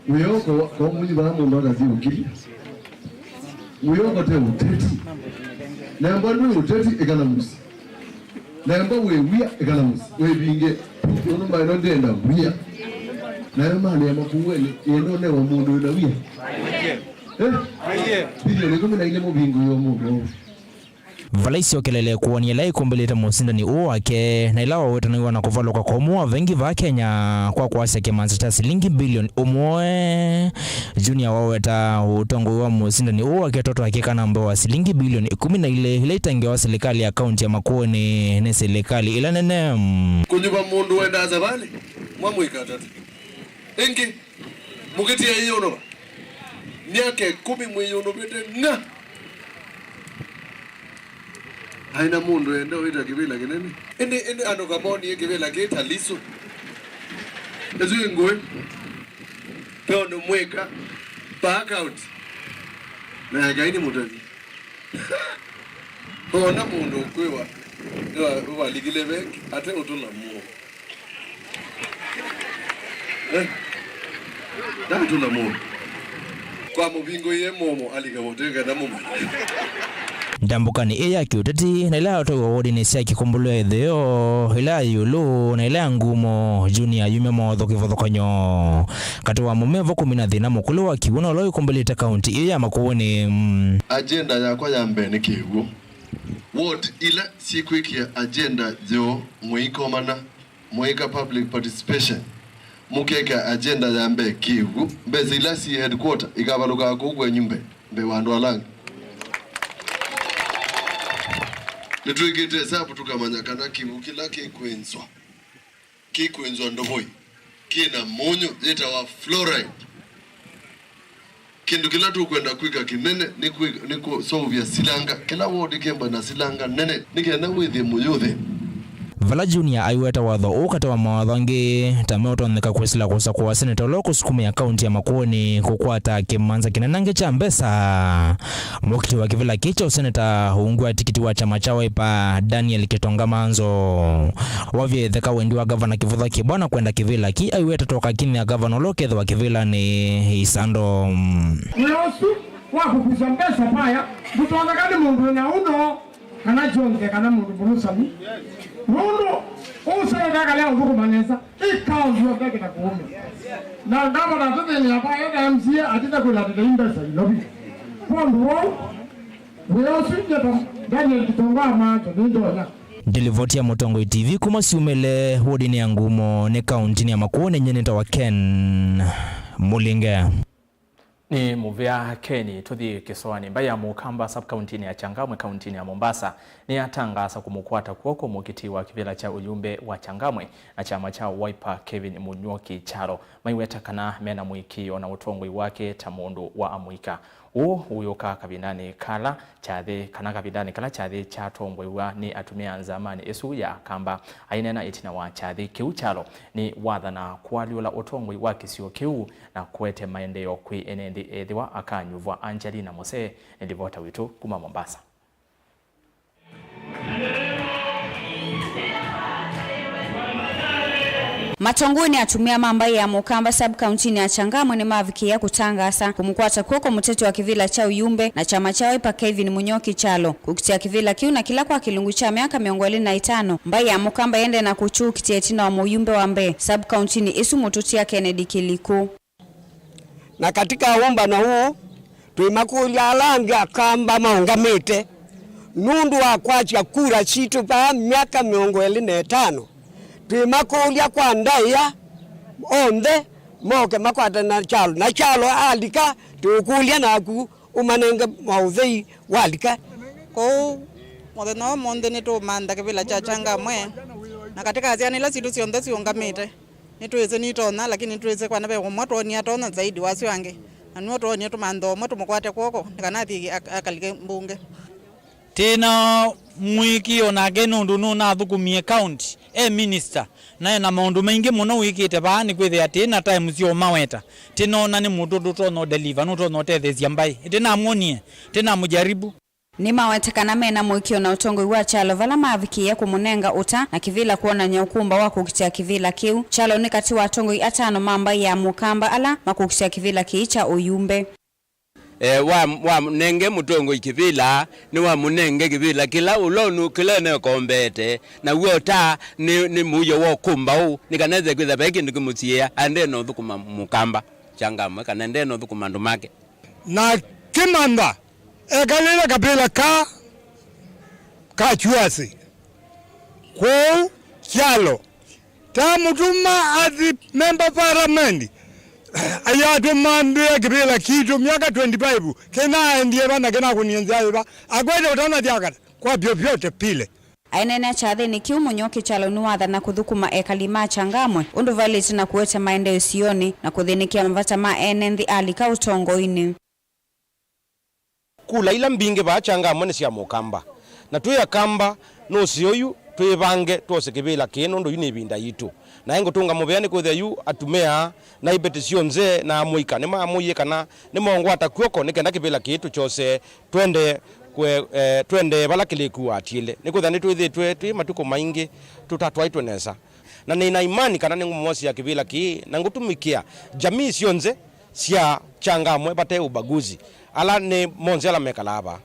uyoko kwa munyi ba mundu akazi ukili uyoko te uteti namba ndu uteti ekalamusi namba wewiya ekalamusi webinge ono mbaino ndenda wiya nayo mali ya Makueni yendo ne wa mundu na wiya bilioni 14 mu bingu yo mundu valaisi okelele kuwania lai kumbeleta musindani wake na ila wawetaniwa na kuvaloka kwa umua vengi va Kenya kwa kuasya kimanza cha shilingi bilioni umwe. Junior waweta utongo wa musindani wake toto hakika namba wa shilingi bilioni 10 na ile itangewa serikali ya kaunti ya Makueni ne serikali ila nene kunyuba mundu wenda zabali mwamwika tatu ingi mukitia hiyo no miaka 10 mwiyono bete nga haina mundu enda wita kibila kinene ende ano kaboni kibila kita liso ezu ngoe peono mweka back out na gaini mutazi ona mundu kwewa wa ligile bek ate utula mu da utula mu kwa mubingo ye momo aligabotenga na mumu ndambukani eya kiutati na ila otogo wodi ni siya kikumbulu edheo ila yulu na ila ngumo Junior yume mwodho kivothokonyo katuwa mumevo 10 na mukulu wa kiwuna uloi kumbelita kaunti iya Makueni. Agenda ya kwa ya mbene kiwu what ila siku ya agenda jo mwiko mana mwika public participation mukeka agenda ya mbe kiwu mbezi ila si headquarter ikabaluka kugwe nyumbe mbe wandu alangi nituigete sabu tukamanyakana kiwu kila kikwenzwa ndohoi kina monyo zeta wa fluoride kindu kila tu kwenda kwika kinene niko sovya silanga kila wodi kemba na silanga nene nikena withi muyuthe Vala Junior aiweta watho ukata wa mawadhangi tameoto nika kuisila kusa kuwa seneta loko sukumi ya kaunti ya Makueni kukwata kimanza kinenange cha mbesa mwakiti wa kivila kicho seneta huungua tikiti wa chama cha Wiper Daniel Kitonga Manzo wavye theka wendi wa gavana kivudha kibwana kwenda kivila ki aiweta toka kini ya gavana lokedha wa kivila ni Isando Mweosu wako kuzambesa paya kutuanga kani mungu na uno kana jonge kana mungu burusami Nuno, usere kaka leo nguku manesa, ikaunzi wa kake na kuume. Na ndama na tete ni hapa enda MCA atita kula tete imbesa ilobi. Kwa nduwa, weosu nyeto, Daniel Kitonga Manzo, nindo ya. Delivoti ya Motongo TV kumasiumele wodi ni angumo ne kaunti ni ya Makueni nyeneta wa Ken Mulinge. Ni muvya Keni tuthi kiswani mbaya mukamba sub-county ya Changamwe county ya Mombasa ni atangasa kumukwata kuoko mukiti wa kivila cha ujumbe wa Changamwe na chama cha Wiper Kevin Munyoki Charo maiweta kana mena mwiki ona utongwi wake tamundu wa amuika uyoka kabinani kala chathe kana kabinani kala chathe cha tongwewa ni atumia nzamani esu ya kamba ainena itina wa chathe kiu chalo ni wathana kwaliola utongwi wake sio kiu na kwete maendeleo kwi enendi ethiwa akanyuvwa Angelina Mose ndivota witu kuma Mombasa. Matongoni atumia mamba ya mukamba sub-county ya Changamwe ni mavikia kutangasa kumukwata kuoko mutete wa kivila cha uyumbe na chama cha Wiper Kevin Munyoki Chalo kukitia kivila kiu na kila kwa kilungu cha miaka 25 mbai ya mukamba yende na kuchuu kitietina wa muyumbe wa mbe sub-county ni isu mututia Kennedy Kiliku. Na katika umba na huu tuimakulia alanga kamba maungamite nundu wa kwacha kura chitu pa miaka 25 tuimakulia kwa ndaya onde moke makwata na chalo alika tukulia na ku umanenge Mauvoo walika ko modeno monde ni to manda kivila cha Changamwe na katika aziani la situ sionde siongamite nituweze nitona lakini nituweze kwa nabe moto ni atona zaidi wasi wange anuoto ni tumando moto mukwate kwoko nikanathi akalike mbunge tena mwiki onage nundu nuna thukumie county minister na maundu maingi muno wikite baani kwithe ati na time cio maweta tinona ni mundu dutono deliver no tono tethesia mbai tena amuonie tena mujaribu ni mawetekana mena mwikio na utongoi wa Chalo vala mavikia kumunenga uta na kivila kuona nyaukumba wa kukitia kivila kiu Chalo ni kati wa utongoi atano mamba ya mukamba ala makukitia kivila kiicha uyumbe wa nenge mutongo ikivila ni wa munenge kivila kila ulonu kila ne kombete na wota ni muyo wo kumbau nikaneze kwitha beki ndikumutia ande no thukuma mukamba Changamwe kana ande no thukuma ndumake na kimanda ekalile kapila ka kachuasi kwa chalo tamutuma ati member parliament ayatuma mbia kibila kitu miaka 25 kena ndiye bana kena kunienzia ba agwede utaona diaga kwa vyovyote pile ainene chathe ni kiu munyoki chalo nuwatha na kuthukuma ekalima changamwe undu valite na kuweta maendeleo sioni na kuthinikia mavata ma NND alika utongoini kula ila mbinge ba changamwe ni cia mukamba na tuya kamba no sioyu twibange twose kibila kino ndo yini binda yitu na ngo tunga mubeani kwethe yu atumea na ibeti cionze na muika ni mamuye kana ni mongo atakuoko ni kenda kibila kitu chose twende bala kiliku atile ni kwethe ni twithitwe twi matuko maingi tutatwaitwe nesa na nina imani kana ni ngumosi ya kibila ki na ngutumikia jamii cionze cia changamwe bate ubaguzi ala ni monzela mekalaba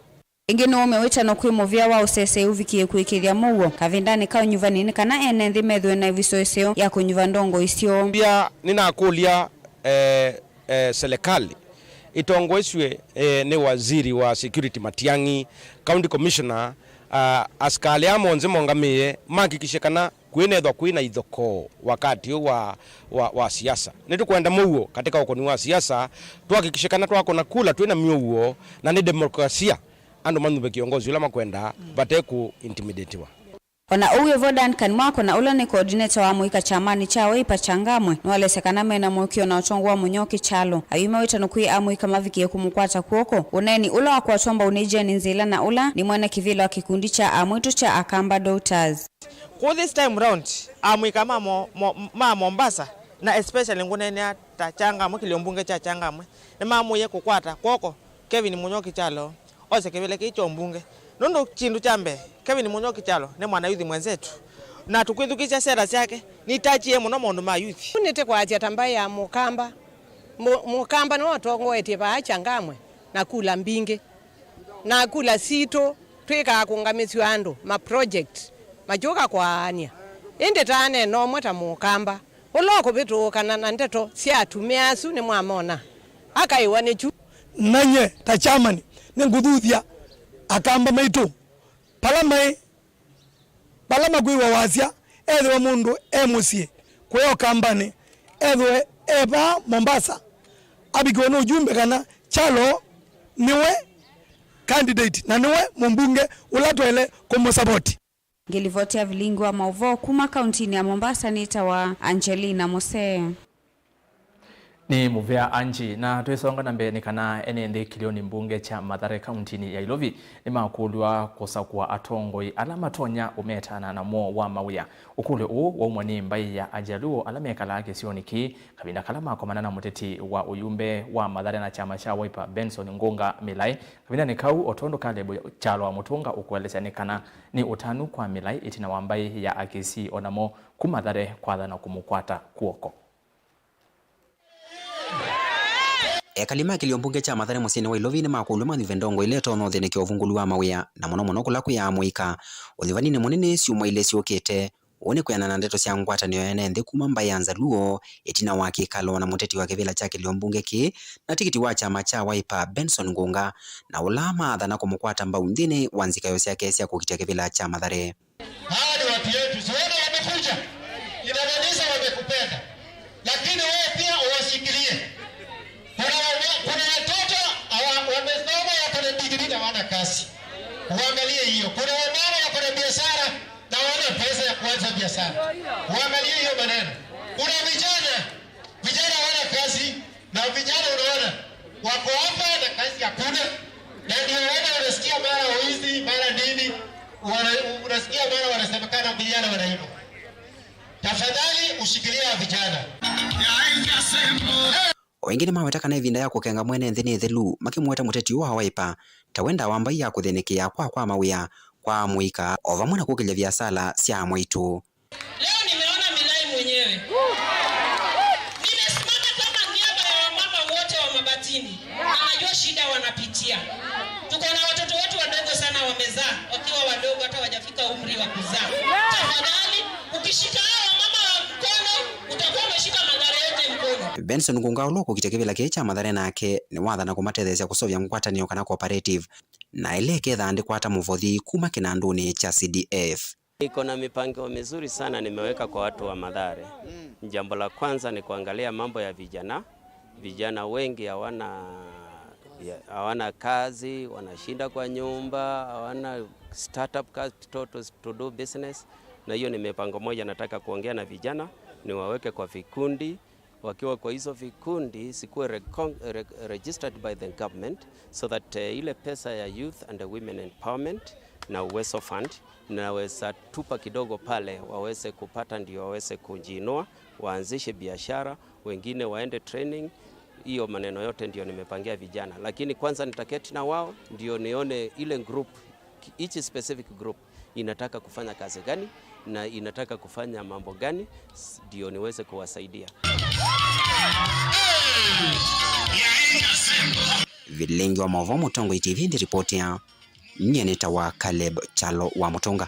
ingi no umewita no kwimuvia wa usese uvikie kuikithia Mauvoo kavindani ka nyuvanini kana NND methwe na visoeseo ya kunyuva ndongo isio pia ninakulia serikali itongoeswe ni waziri wa security Matiang'i county commissioner askali amonze mongamie makikishe kana kwinethwa kwina ithoko wakati wa siasa nitukwenda Mauvoo katika ukoni wa siasa tuhakikishe kana twakona kula twina miuo na ni demokrasia ando manube kiongozi ula makwenda bateku intimidatiwa ona uwe vodan kan mwako na ula ni coordinator wa muika chamani cha Wiper changamwe nwale sekana mena mwikio na utongo wa munyoki chalo ayuma wita nukui amuika mavikie kumukwata kuoko uneni ula wa kuatomba unije ni nzila na ula ni mwene kivilo wa kikundi cha amwitu cha Akamba Daughters kwa this time round amuika ma Mombasa na especially ngunene ata changamwe kiliombunge cha changamwe ni mamuye kukwata kuoko Kevin Munyoki chalo ose kibele kicho mbunge nondo chindu chambe Kevin Munyoki chalo ne mwana yuthi mwenzetu na tukwithukisha sera yake nitachie muno mundu ma yuthi unite kwa atia tambai ya mukamba no tongo etie ba changamwe na kula mbinge na kula sito twika kungamithwa andu ma project majoka kwa ania inde tane no mweta mukamba uloko bitu kana na ndeto cia atumiasu ni mwamona akaiwa ni chu nanye ta chamani nenguduthia Akamba maitu palama kwiwa wasia ethwe mundu emusie kweo kambani ethwe eba Mombasa abikiwa no ujumbe kana chalo niwe candidate na niwe mbunge ulatwele kumusapoti ngilivotia Vilingi wa Mauvoo kuma kauntini ya Mombasa nita wa Angelina Mose ni muvea anji na tuisonga na mbele kana NND kilioni mbunge cha Mathare kauntini ya Ilovi ni makulwa kusakua atongoi alama tonya umetana na mo wa mawia ukule wa umwani mbai ya ajaluo alameka lake sioniki kabinda kalama kwa manana muteti wa uyumbe wa Mathare na chama cha Wiper Benson Ngonga Milai kabinda ni kau otondo kalebo chalo wa mutunga ukueleza nikana ni utanu kwa Milai itina wambai ya akisi onamo kumathare kwa dhana kumukwata kuoko ekalima kiliombunge cha Mathare musini wa Ilovi ni makulu manivendongo ile tono thene kyo vungulu wa mawia na muno kula kuya muika ulivanini munene siumwa ile siokete one kuyana na ndeto cia ngwatanio ya NND kuma mbaya Nzaluo itina wake kalo na muteti wa kivila cha kiliombunge ki na tikiti wa chama cha Wiper Benson Ngonga na ulama dhana kumukwata mbau ndine wanzika yose yake cia kukitia kivila cha Mathare hadi watu yetu sione wamekuja inamaanisha wamekupenda lakini wewe pia uwashikilie kuna watoto wamesoma yako na degree na wana kazi uangalie hiyo kuna wamama wako na biashara na wana pesa ya kuanza biashara uangalie hiyo maneno kuna vijana wana kazi na vijana unaona wako hapa na kazi hakuna na ndio wanasikia mara wizi mara nini unasikia mara wanasemekana vijana wanaiba tafadhali ushikilia vijana wengine mawetaka na ivinda ya kukenga mwene nthini thelu makimweta muteti wa Wiper tawenda wambai ya kuthenikia kwa mawia kwa muika ovamwe na kukilya biasala cia mwitu leo nimeona Milai mwenyewe nimesimama kama niaba ya wamama wote wa Mabatini anajua shida wanapitia tuko na watoto wetu wadogo sana wamezaa wakiwa wadogo hata wajafika umri wa kuzaa tafadhali ukishika hao mama wa mkono utakuwa umeshika Mathare yote mkono Benson Ngonga uloko kitekevela kecha Mathare nake ni watha na kumatethesia kusovya ngwatanio kana cooperative na ile kethandikwa ta muvothi kuma kinanduni cha CDF. Iko na mipango mizuri sana nimeweka kwa watu wa Mathare. Jambo la kwanza ni kuangalia mambo ya vijana. Vijana wengi hawana kazi, wanashinda kwa nyumba, hawana startup capital to do business. Na hiyo ni mipango moja nataka kuongea na vijana, niwaweke kwa vikundi. Wakiwa kwa hizo vikundi sikuwe registered by the government so that ile pesa ya youth and women empowerment na Uwezo Fund naweza tupa kidogo pale waweze kupata, ndio waweze kujiinua, waanzishe biashara, wengine waende training. Hiyo maneno yote ndio nimepangia vijana, lakini kwanza nitaketi na wao ndio nione ile group, each specific group inataka kufanya kazi gani na inataka kufanya mambo gani, ndio niweze kuwasaidia. Vilingi wa Mauvoo Mutongo TV ndi ripoti ya nyeneta wa Caleb Chalo wa Mutonga.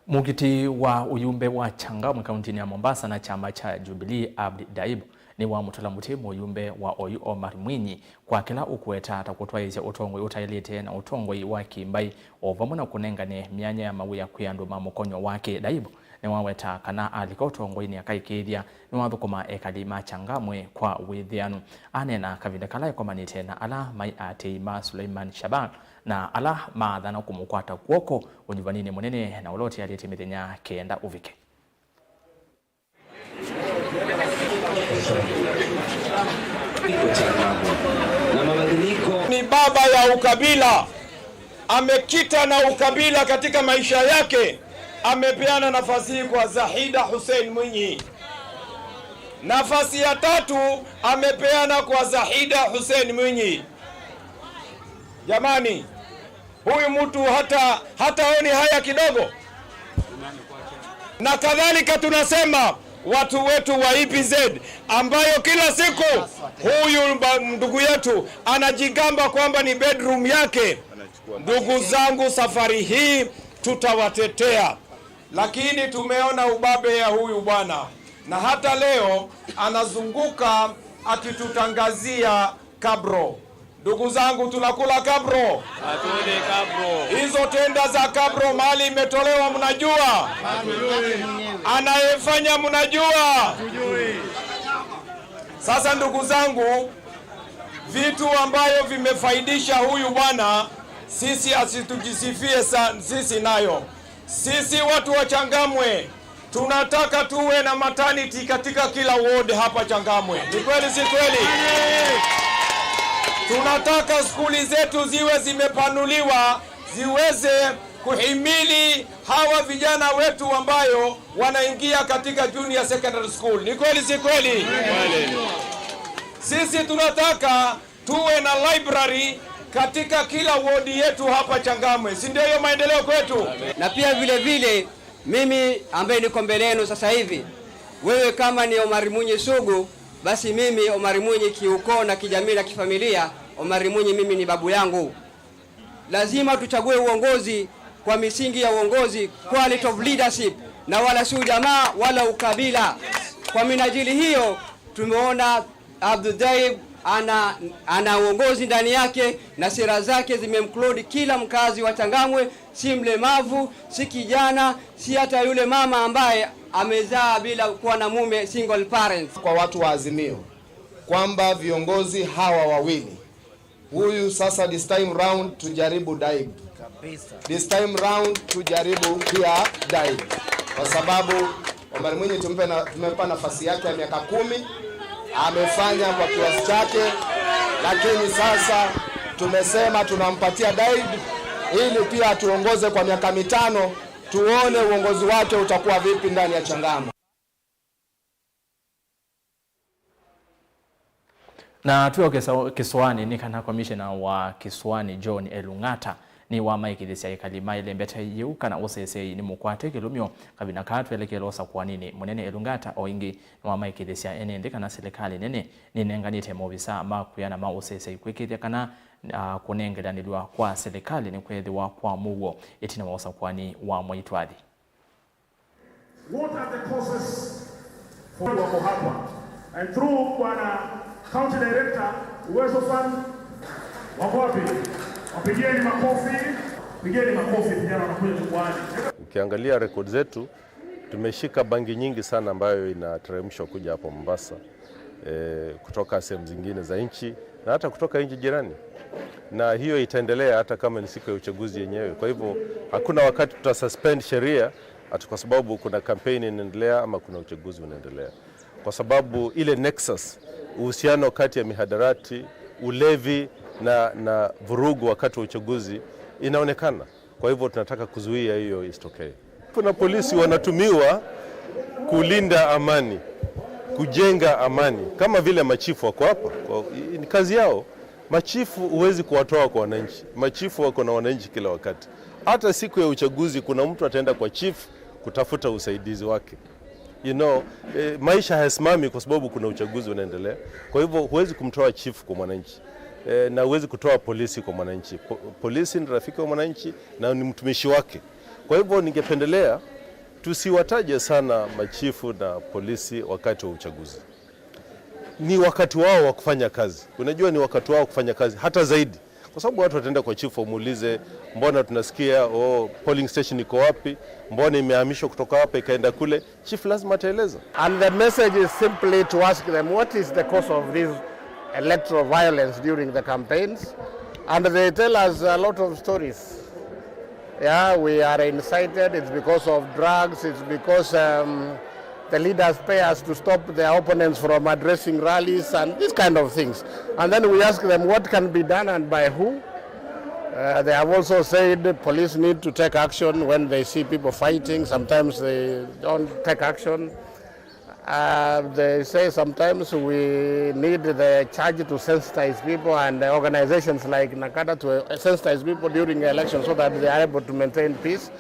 Mugiti wa uyumbe wa Changamwe kaunti ya Mombasa na chama cha Jubilee Abdi Daibu ni wa mutalamuti muyumbe wa Oyu Omar Mwinyi kwa kila ukweta atakutwaizya utongwe utailite na utongwe wa kimbai ovamuna kunengane myanya ya mawu ya kwianduma mukonyo wake. Daibu ni waweta kana alika utongwe ni akaikithia ni wathukuma ekalima Changamwe kwa withianu anena kavinda kala komanite na ala mai ateima Suleiman Shaban na ala maathana kumukwata kuoko unyivanini munene na uloti aliyeti mithenya kenda uvike. Ni baba ya ukabila, amekita na ukabila katika maisha yake. Amepeana nafasi hii kwa Zahida Hussein Mwinyi. Nafasi ya tatu amepeana kwa Zahida Hussein Mwinyi. Jamani, huyu mtu hataoni haya kidogo. Na kadhalika tunasema watu wetu wa EPZ ambayo kila siku huyu ndugu yetu anajigamba kwamba ni bedroom yake. Ndugu zangu, safari hii tutawatetea, lakini tumeona ubabe ya huyu bwana, na hata leo anazunguka akitutangazia kabro. Ndugu zangu, tunakula kabro. Hatuli kabro. Hizo tenda za kabro mali imetolewa mnajua. Anayefanya mnajua. Sasa ndugu zangu, vitu ambayo vimefaidisha huyu bwana sisi asitujisifie sisi nayo. Sisi watu wa Changamwe tunataka tuwe na maternity katika kila ward hapa Changamwe. Ni kweli si kweli? Tunataka skuli zetu ziwe zimepanuliwa, ziweze kuhimili hawa vijana wetu ambayo wanaingia katika junior secondary school. Ni kweli si kweli? Sisi tunataka tuwe na library katika kila wodi yetu hapa Changamwe. Si ndio hiyo maendeleo kwetu? Na pia vile vile mimi ambaye niko mbele yenu sasa hivi, wewe kama ni Omar Mwinyi sugu, basi mimi Omar Mwinyi kiukoo na kijamii na kifamilia, Omar Mwinyi mimi ni babu yangu. Lazima tuchague uongozi kwa misingi ya uongozi, quality of leadership, na wala si ujamaa wala ukabila. Kwa minajili hiyo tumeona Abdi Daibu ana uongozi ndani yake na sera zake zimemclude kila mkazi wa Changamwe, si mlemavu, si kijana, si hata yule mama ambaye amezaa bila kuwa na mume, single parents. Kwa watu wa Azimio kwamba viongozi hawa wawili, huyu sasa this time round tujaribu Daibu. This time round tujaribu pia Daibu, kwa sababu Omar Mwinyi tumempa nafasi yake ya miaka 10, amefanya kwa kiasi chake, lakini sasa tumesema tunampatia Daibu ili pia tuongoze kwa miaka 5, tuone uongozi wake utakuwa vipi ndani ya Changamwe. Na tuyo Kisiwani ni kana commissioner wa Kisiwani John Elung'ata ni wa maikithisia ikalima ile mbeta yeuka na osese ni mukwate kilumyo kabina katu elekelosa kwa nini munene Elung'ata oingi ni wa maikithisia ene kana serikali nene ninenganite mobisa makuyana ma osese kwekithia kana kunengelanirwa kwa serikali ni kwethiwa kwa Mauvoo itina wosa kwani wa Mwaitwathi. What are the causes for wako hapa? And through Bwana County Director Uwezo Fund Wako wapi? Wapigeni makofi. Pigeni makofi vijana wanakuja jukwani. Ukiangalia record zetu tumeshika bangi nyingi sana ambayo inateremshwa kuja hapo Mombasa kutoka sehemu zingine za nchi na hata kutoka nchi jirani. Na hiyo itaendelea hata kama ni siku ya uchaguzi yenyewe. Kwa hivyo hakuna wakati tutasuspend sheria ati kwa sababu kuna kampeni inaendelea ama kuna uchaguzi unaendelea. Kwa sababu ile nexus, uhusiano kati ya mihadarati, ulevi na vurugu wakati wa uchaguzi inaonekana. Kwa hivyo tunataka kuzuia hiyo isitokee. Kuna polisi wanatumiwa kulinda amani, kujenga amani, kama vile machifu wako hapa. Ni kazi yao. Machifu huwezi kuwatoa kwa wananchi. Machifu wako na wananchi kila wakati. Hata siku ya uchaguzi kuna mtu ataenda kwa chief kutafuta usaidizi wake. Maisha hayasimami kwa sababu kuna uchaguzi unaendelea. Kwa hivyo huwezi kumtoa chief kwa mwananchi. Na huwezi kutoa polisi kwa mwananchi. Polisi ni rafiki wa mwananchi na ni mtumishi wake. Kwa hivyo ningependelea tusiwataje sana machifu na polisi wakati wa uchaguzi. Ni wakati wao wa kufanya kazi. Unajua ni wakati wao kufanya kazi hata zaidi. Kwa sababu watu wataenda kwa chifu wamuulize mbona tunasikia polling station iko wapi? Mbona imehamishwa kutoka hapa ikaenda kule? Chief lazima ataeleza. And the message is simply to ask them what is the cause of this electoral violence during the campaigns, and they tell us a lot of stories. Yeah, we are incited, it's because of drugs, it's because the leaders pay us to stop their opponents from addressing rallies and these kind of things. And then we ask them what can be done and by who. They have also said the police need to take action when they see people fighting. Sometimes they don't take action. They say sometimes we need the church to sensitize people and organizations like Nakada to sensitize people during the election so that they are able to maintain peace.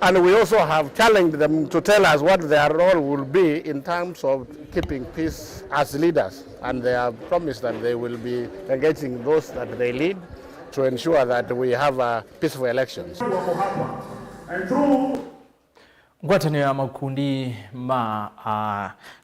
And we also have challenged them to tell us what their role will be in terms of keeping peace as leaders. And they have promised that they will be engaging those that they lead to ensure that we have peaceful elections. Ngwatanio ya makundi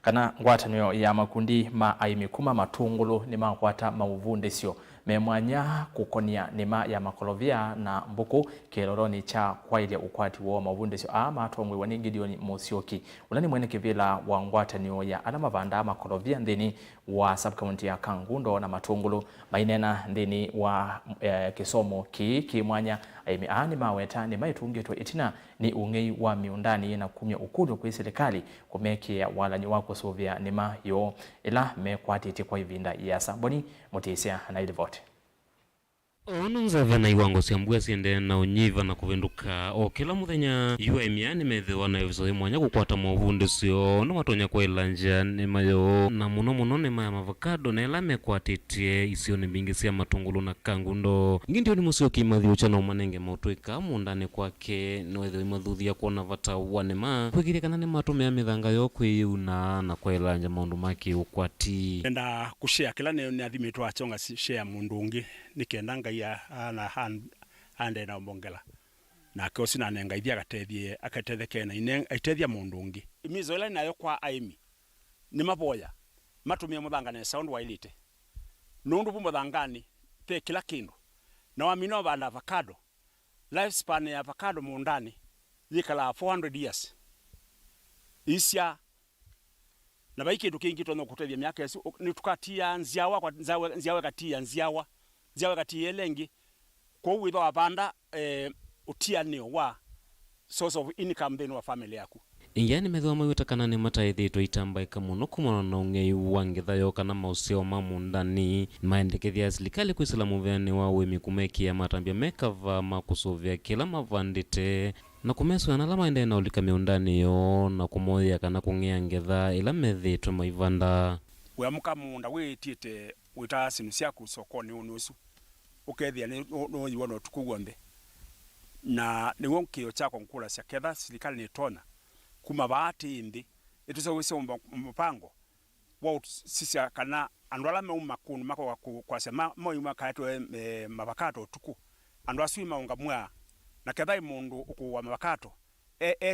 kana ngwatanio ya makundi aimikuma matungulu ni makwata Mauvoo ndesio memwanya kukonia nima ya makolovia na mbuku keloroni cha kwailia ukwati wa Mauvoo ndesio matongwe Wangidioni Musyoki ulani mwene kivila wa ngwatanio ya alama vanda makolovia ndeni wa subcounty ya Kangundo na matungulu mainena ndeni wa kisomo kimwanya aimi maweta ni maitungetwa itina ni ungei wa miundani na kumya ukudu kwa serikali kumekia walanyi wako sovya nima yo ila mekwatiti kwa ivinda ya samboni mutisia na ilivote. Onunza vana iwango siambua siende na unyiva na kuvenduka kila muthenya UMN methewa na yuzo mwanya kukwata Mauvoo ndesio no matonya kwa ilanja nima yo na muno nima ya avocado na ila mekwatitie isio ni bingi sia matungulu na Kangundo ngindio ni Musyoki Mathiucha na umanenge mautwika mundane kwake no etho imathuthia kuona vata wanema kwigirikana ni matumia mithanga yo kwiyuna na kwa ilanja maundu maki ukwati enda kushare kila ni athimitwa achonga share mundu ungi nikendanga ya na hande na mbongela na kosi na nenga ithia akatetheke na ine aitethia mundu ungi imizo ila nayo kwa aimi ni maboya matumia muthanga na sound wailite nundu muthangani te kila kindu na wamino banda avocado lifespan ya avocado mundani yikala 400 years isya na baiki kingi tono kutethia miaka yesu ni tukatia nziawa kwa nziawa katia nziawa kati yelengi kwa witho abanda utianio wa source of income then wa family yaku ingani metho mawitakana ni mataithitwo itambaika muno kumana na ungei wangithayo kana mausio mamundani maendekethia serikali kwisila muveani wa wimi kumekia matambia mekava makusuvia kila mavandite na kumeswa na lama ende na ulika miundani yo na kumoya kana kungea ngetha ila methitwe maivanda we amuka munda witite wita sinusia ku sokoni unusu ukethia no yiwono tukugombe na niwo kio chako nkula cia ketha serikali ni tona kuma baati indi itusa wise mpango wa sisi kana andwala meuma kunu mako kwa sema moyuma kaitwe mabakato tuku andwa swima ungamwa na ketha imundu ukuwa mabakato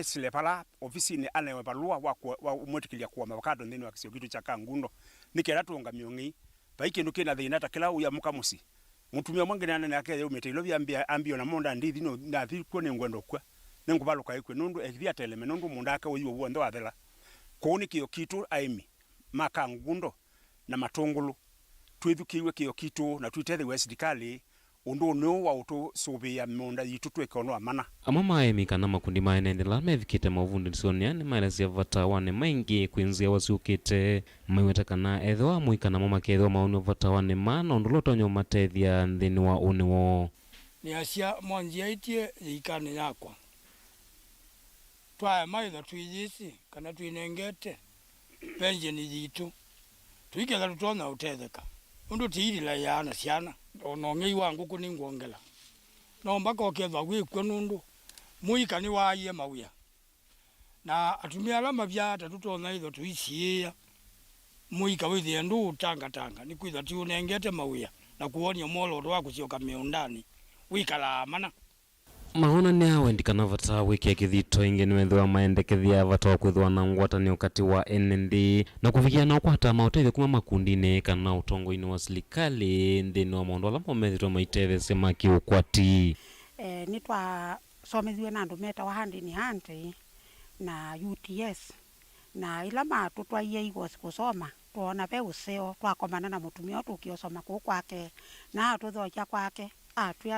sile pala ofisi ni ane balua wa umwetikilia kuwa mabakato ndini wa kisio kitu cha Kangundo nikera tuonga miongi paiki ndukina thina ta kila uya mukamusi mutumia mwange nana nake yumete ilo byambia ambio na monda ndithi no nathi ko ne ngwendo kwa ne ngubaluka ikwe nundu ekithia teleme nundu mundaka uyu wo ndo athela kuni kiyo kitu aimi maka ngundo na matungulu twithukiwe kiyo kitu na twithethe wesidikali undu no wa utu subia monda yitu twekono amana amamaemi kana makundi maenendela mevikite Mauvoo soniani maelezia vatawane maingi kwinzia wasiukite maiweta kana ethwa muikana mamakethwa mauni vatawane mana undulotonyo matethia nthini wa uniwo ni asia mwanjia itie yikane yakwa twa maitha twiyisi kana twinengete penjeni yitu twikela tutona utetheka undu tiirila yana ciana onongei wangu kuningongela no mbaka okethwa gwikwe nundu muikani waie mawia na atumia alama byata tutona itho tuiciia muika withie ndu tanga ni kwitha ti unengete mawia na kuonia molo ndo wakucioka miundani wikala mana maona ni awendikana vata wiki ya kithito ingi niwethwa maendekethia vata wa kwithwa na ngwatanio kati wa NND na kufikia na ukwata mautethio kuma makundini kana utongo-ini wa serikali nthini wa maundu ala momethitwe maitethesya makiukwati nitwa somethiwe na andu meta wa handini handi na UTS na ila matu twaiye igwa kusoma tuona pe useo twakomana na mutumia tukiosoma kwake na tuthokia kwake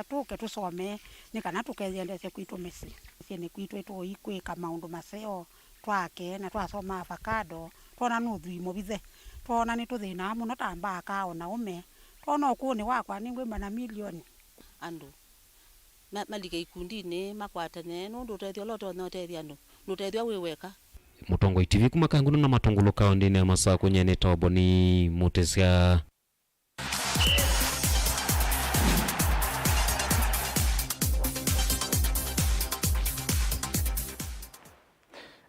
tuke tusome ni kana tukeziendeshe kwitu mesi ni kwitu tuikwika maundu maseo twake na twasoma avocado twona nuthimo bithe twona ni tuthina muno tamba akaona ume twona ukuni wakwa ningwe mana milioni andu malike ikundini makwatane nundu tethio loto no tethia andu nutethia wiweka Mutongo TV kuma kanguno na matongolo kaundini ya masaa kunyene toboni mutesya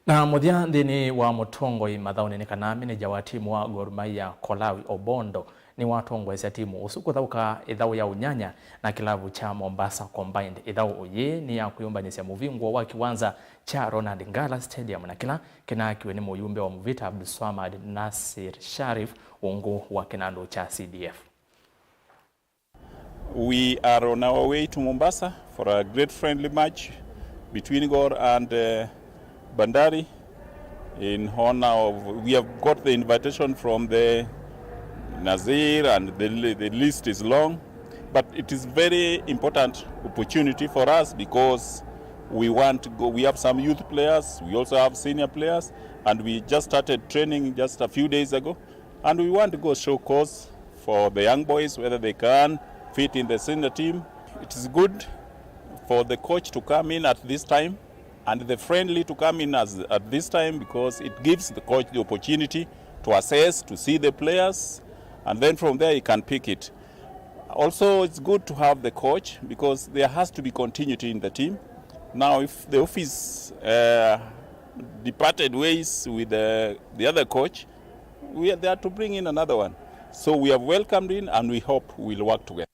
na muthia nthini wa mutongo mathaunini kana meneja wa timu wa Gor Mahia Kolawi Obondo ni watongwesya timu usuku thauka ithau ya unyanya na kilavu cha Mombasa Combined. Ithau uye ni ya kuyumbanisya muvingwa wa kiwanza cha Ronald Ngala Stadium na kila kinakiwe ni muyumbe wa Mvita Abdulswamad Nasir Sharif ungu wa kinando cha CDF. We are on our way to Mombasa for a great friendly match between Gor and Bandari in honor of, we have got the invitation from the Nazir and the list is long, but it is very important opportunity for us because we want to go, we have some youth players, we also have senior players, and we just started training just a few days ago, and we want to go show cause for the young boys whether they can fit in the senior team. It is good for the coach to come in at this time and the friendly to come in at this time because it gives the coach the opportunity to assess, to see the players, and then from there he can pick it. Also, it's good to have the coach because there has to be continuity in the team. Now, if the office departed ways with the other coach, we are there to bring in another one. So we have welcomed in and we hope we'll work together.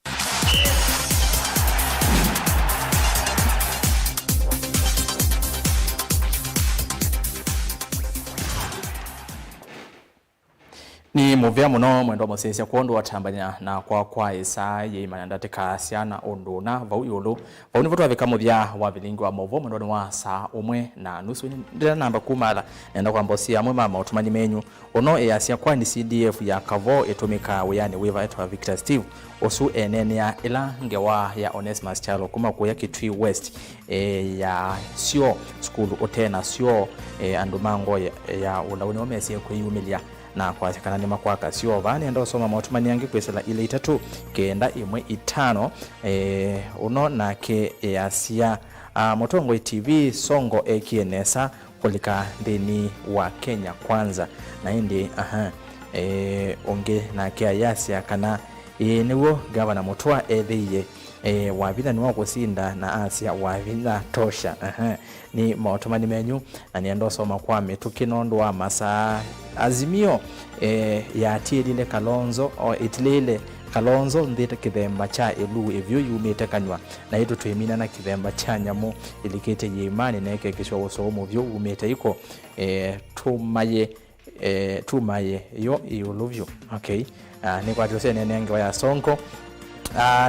Ni muvya muno mwendo musesya kuondu watambanya na kwa isa yeimanya ndatika siana undu na vau yulu vau nivotu wavika muvya wa Vilingi wa Mauvoo mwendo wa saa umwe na nusu ndira namba kumala nenda kwa mbosi ya mwema mautumanyi menyu ono easia kwa ni CDF ya Kavo etumika weyani wiva etu wa Victor Steve osu enene ya ila ngewa ya Onesmus Chalo kuma kuya Kitui West ya sio school otena sio andumango ya ulauni wamesi kuyumilia na kwa sekana makwaka sio vani ndo soma mautumani yangi kwesela ile 3 kenda 1 5 uno na ke asia Mutongo TV songo ekienesa kulika ndeni wa Kenya kwanza na indi onge na ke ayasia kana niwo gavana Mutwa ethiye wavila ni wako sinda na asia wavila tosha ni mautumani menyu na niendo soma kwa metukinondo wa masa azimio ya tiedine Kalonzo o itlile Kalonzo ndita kithemba cha elu evyo yumete kanywa na ito twemina na kithemba cha nyamu ilikete yimani na eke kisho wosomo vyo umete iko tumaye tumaye yo iuluvyo. Okay, ni kwa tusene nenge ya sonko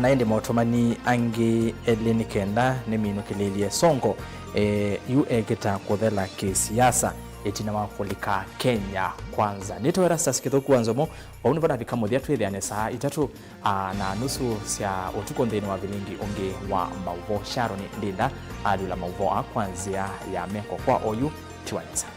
na indi motomani angi elini kenda ni minu kililie sonko yu egeta kuthela kisiasa etina makulika Kenya kwanza. Nito ERASTUS kithoku NZOMO wauni vana vika muthia twithiane saa 3:30 cia utuko nthini wa Vilingi ungi wa Mauvoo Sharon Ndinda alula Mauvoo kwanzia ya meko kwa oyu tiwanisa.